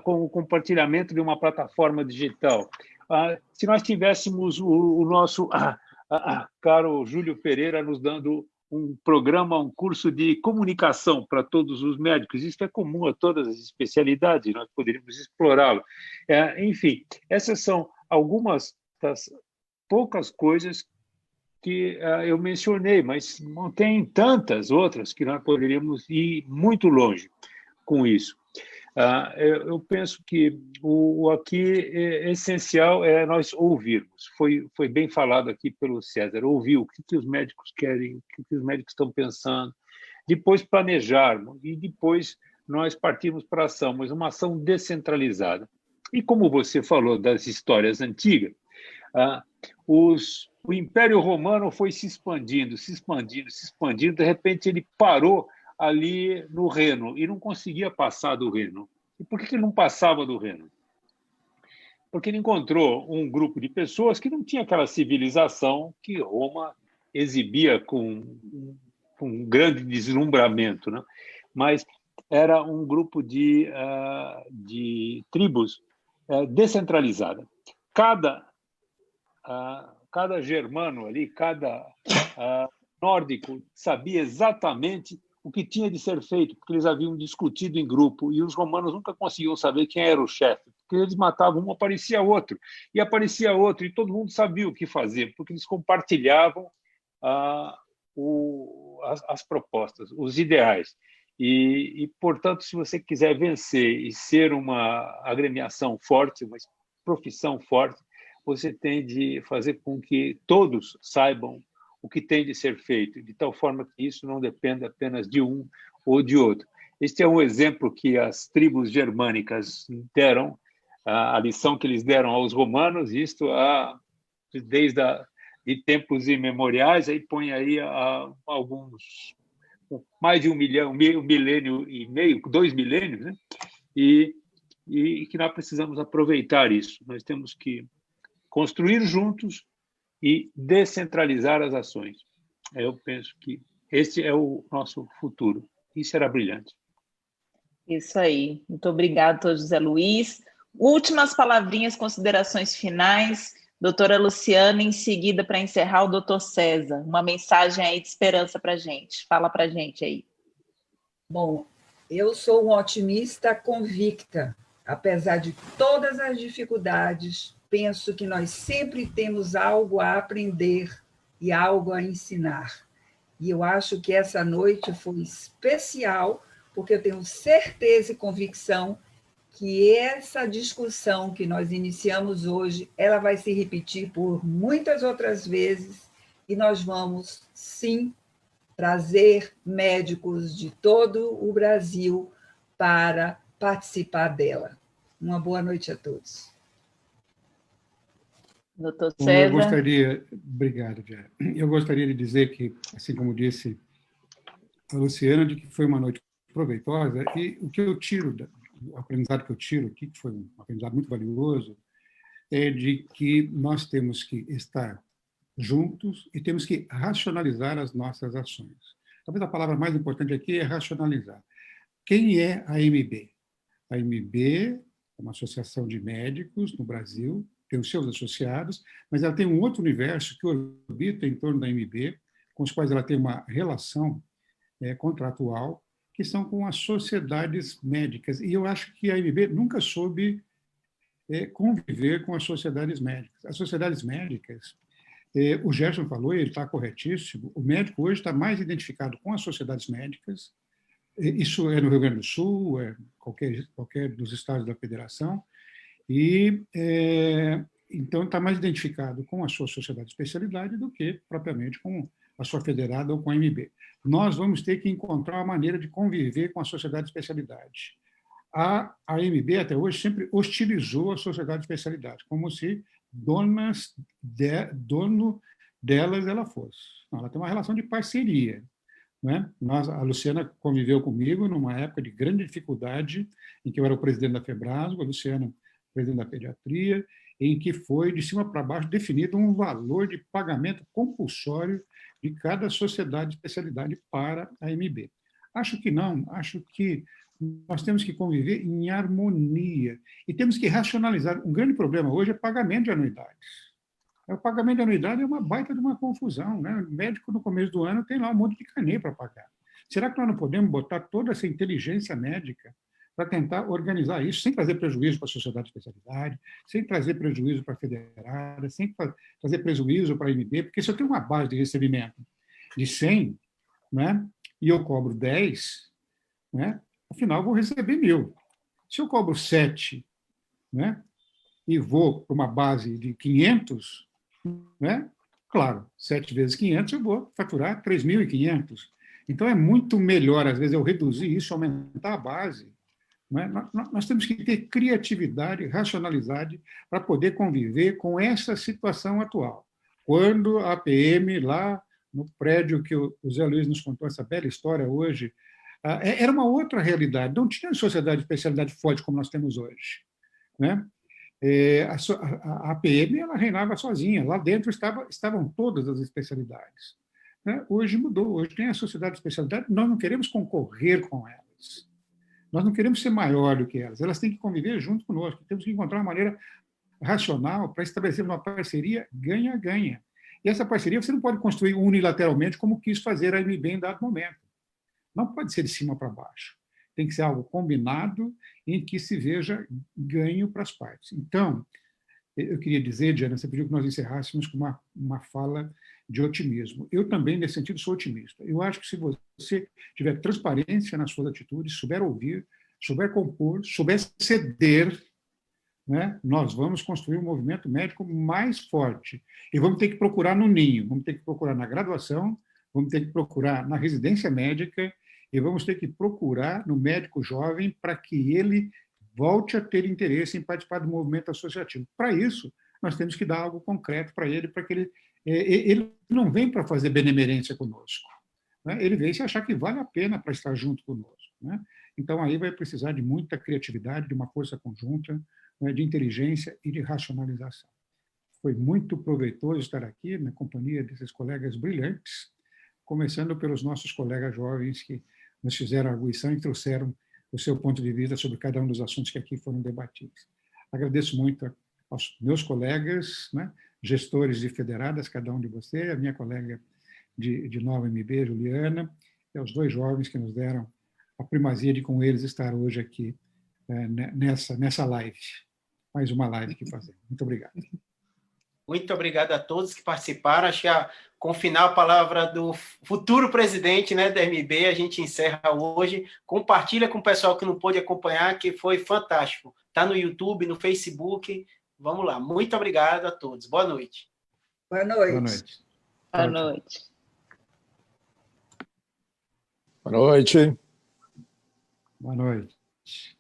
com o compartilhamento de uma plataforma digital. Se nós tivéssemos o nosso caro Júlio Pereira nos dando um programa, um curso de comunicação para todos os médicos, isso é comum a todas as especialidades, nós poderíamos explorá-lo. Enfim, essas são algumas das poucas coisas que eu mencionei, mas tem tantas outras que nós poderíamos ir muito longe com isso. Eu penso que o aqui essencial é nós ouvirmos. Foi bem falado aqui pelo César, ouvir o que os médicos querem, o que os médicos estão pensando, depois planejarmos e depois nós partirmos para a ação, mas uma ação descentralizada. E como você falou das histórias antigas, o Império Romano foi se expandindo, de repente ele parou ali no Reno, e não conseguia passar do Reno. E por que ele não passava do Reno? Porque ele encontrou um grupo de pessoas que não tinha aquela civilização que Roma exibia com um grande deslumbramento, né? Mas era um grupo de tribos descentralizada. Cada germano ali, cada nórdico sabia exatamente o que tinha de ser feito, porque eles haviam discutido em grupo, e os romanos nunca conseguiam saber quem era o chefe, porque eles matavam um, aparecia outro, e todo mundo sabia o que fazer, porque eles compartilhavam as propostas, os ideais. E, portanto, se você quiser vencer e ser uma agremiação forte, uma profissão forte, você tem de fazer com que todos saibam o que tem de ser feito, de tal forma que isso não dependa apenas de um ou de outro. Este é um exemplo que as tribos germânicas deram, a lição que eles deram aos romanos, isto desde de tempos imemoriais, aí põe aí alguns mais de 1 milhão, 1 milênio e meio, 2 milênios, né? E que nós precisamos aproveitar isso. Nós temos que construir juntos e descentralizar as ações. Eu penso que esse é o nosso futuro. E será brilhante. Isso aí. Muito obrigado, doutor José Luiz. Últimas palavrinhas, considerações finais. Doutora Luciana, em seguida, para encerrar, o doutor César. Uma mensagem aí de esperança para a gente. Fala para a gente aí. Bom, eu sou uma otimista convicta. Apesar de todas as dificuldades, penso que nós sempre temos algo a aprender e algo a ensinar. E eu acho que essa noite foi especial, porque eu tenho certeza e convicção que essa discussão que nós iniciamos hoje, ela vai se repetir por muitas outras vezes, e nós vamos, sim, trazer médicos de todo o Brasil para participar dela. Uma boa noite a todos. Doutor Bom, César. Obrigado, Diana. Eu gostaria de dizer que, assim como disse a Luciana, de que foi uma noite proveitosa, e o que eu tiro, o aprendizado que eu tiro aqui, que foi um aprendizado muito valioso, é de que nós temos que estar juntos e temos que racionalizar as nossas ações. Talvez a palavra mais importante aqui é racionalizar. Quem é a AMB? A AMB é uma associação de médicos no Brasil, tem os seus associados, mas ela tem um outro universo que orbita em torno da AMB, com os quais ela tem uma relação contratual, que são com as sociedades médicas. E eu acho que a AMB nunca soube conviver com as sociedades médicas. As sociedades médicas, o Gerson falou, e ele está corretíssimo, o médico hoje está mais identificado com as sociedades médicas, isso é no Rio Grande do Sul, qualquer dos estados da federação, e então está mais identificado com a sua sociedade de especialidade do que propriamente com a sua federada ou com a AMB. Nós vamos ter que encontrar uma maneira de conviver com a sociedade de especialidade. A AMB até hoje sempre hostilizou a sociedade de especialidade, como se dono delas ela fosse. Não, ela tem uma relação de parceria. Né? A Luciana conviveu comigo numa época de grande dificuldade, em que eu era o presidente da FEBRASGO, a Luciana presidente da pediatria, em que foi, de cima para baixo, definido um valor de pagamento compulsório de cada sociedade de especialidade para a AMB. Acho que não, acho que nós temos que conviver em harmonia e temos que racionalizar. Um grande problema hoje é pagamento de anuidades. O pagamento de anuidade é uma baita de uma confusão. Né? O médico, no começo do ano, tem lá um monte de canê para pagar. Será que nós não podemos botar toda essa inteligência médica para tentar organizar isso, sem trazer prejuízo para a sociedade de especialidade, sem trazer prejuízo para a federada, sem trazer prejuízo para a AMB, porque se eu tenho uma base de recebimento de 100, né, e eu cobro 10, né, afinal, eu vou receber 1.000. Se eu cobro 7, né, e vou para uma base de 500, né, claro, 7 vezes 500, eu vou faturar 3.500. Então, é muito melhor, às vezes, eu reduzir isso, aumentar a base. Né? Nós temos que ter criatividade, racionalidade para poder conviver com essa situação atual. Quando a APM, lá no prédio que o Zé Luiz nos contou essa bela história hoje, era uma outra realidade, não tinha sociedade de especialidade forte como nós temos hoje. Né? A APM ela reinava sozinha, lá dentro estavam todas as especialidades. Né? Hoje mudou, hoje tem a sociedade de especialidade, nós não queremos concorrer com elas. Nós não queremos ser maior do que elas têm que conviver junto conosco, temos que encontrar uma maneira racional para estabelecer uma parceria ganha-ganha. E essa parceria você não pode construir unilateralmente como quis fazer a AMB em dado momento. Não pode ser de cima para baixo. Tem que ser algo combinado em que se veja ganho para as partes. Então, eu queria dizer, Diana, você pediu que nós encerrássemos com uma fala de otimismo. Eu também, nesse sentido, sou otimista. Eu acho que se você tiver transparência nas suas atitudes, souber ouvir, souber compor, souber ceder, né, nós vamos construir um movimento médico mais forte. E vamos ter que procurar no ninho, vamos ter que procurar na graduação, vamos ter que procurar na residência médica e vamos ter que procurar no médico jovem para que ele volte a ter interesse em participar do movimento associativo. Para isso, nós temos que dar algo concreto para ele que ele não vem para fazer benemerência conosco. né, ele vem se achar que vale a pena para estar junto conosco, né? Então, aí vai precisar de muita criatividade, de uma força conjunta, né, de inteligência e de racionalização. Foi muito proveitoso estar aqui na companhia desses colegas brilhantes, começando pelos nossos colegas jovens que nos fizeram arguição e trouxeram o seu ponto de vista sobre cada um dos assuntos que aqui foram debatidos. Agradeço muito aos meus colegas, né, gestores de federadas, cada um de vocês, a minha colega de Nova MB, Juliana, e aos dois jovens que nos deram a primazia de com eles estar hoje aqui nessa live. Mais uma live que fazemos. Muito obrigado. Muito obrigado a todos que participaram. Acho que com o final, a palavra do futuro presidente, né, da MB, a gente encerra hoje. Compartilha com o pessoal que não pôde acompanhar, que foi fantástico. Está no YouTube, no Facebook. Vamos lá. Muito obrigado a todos. Boa noite. Boa noite. Boa noite. Boa noite. Boa noite. Boa noite.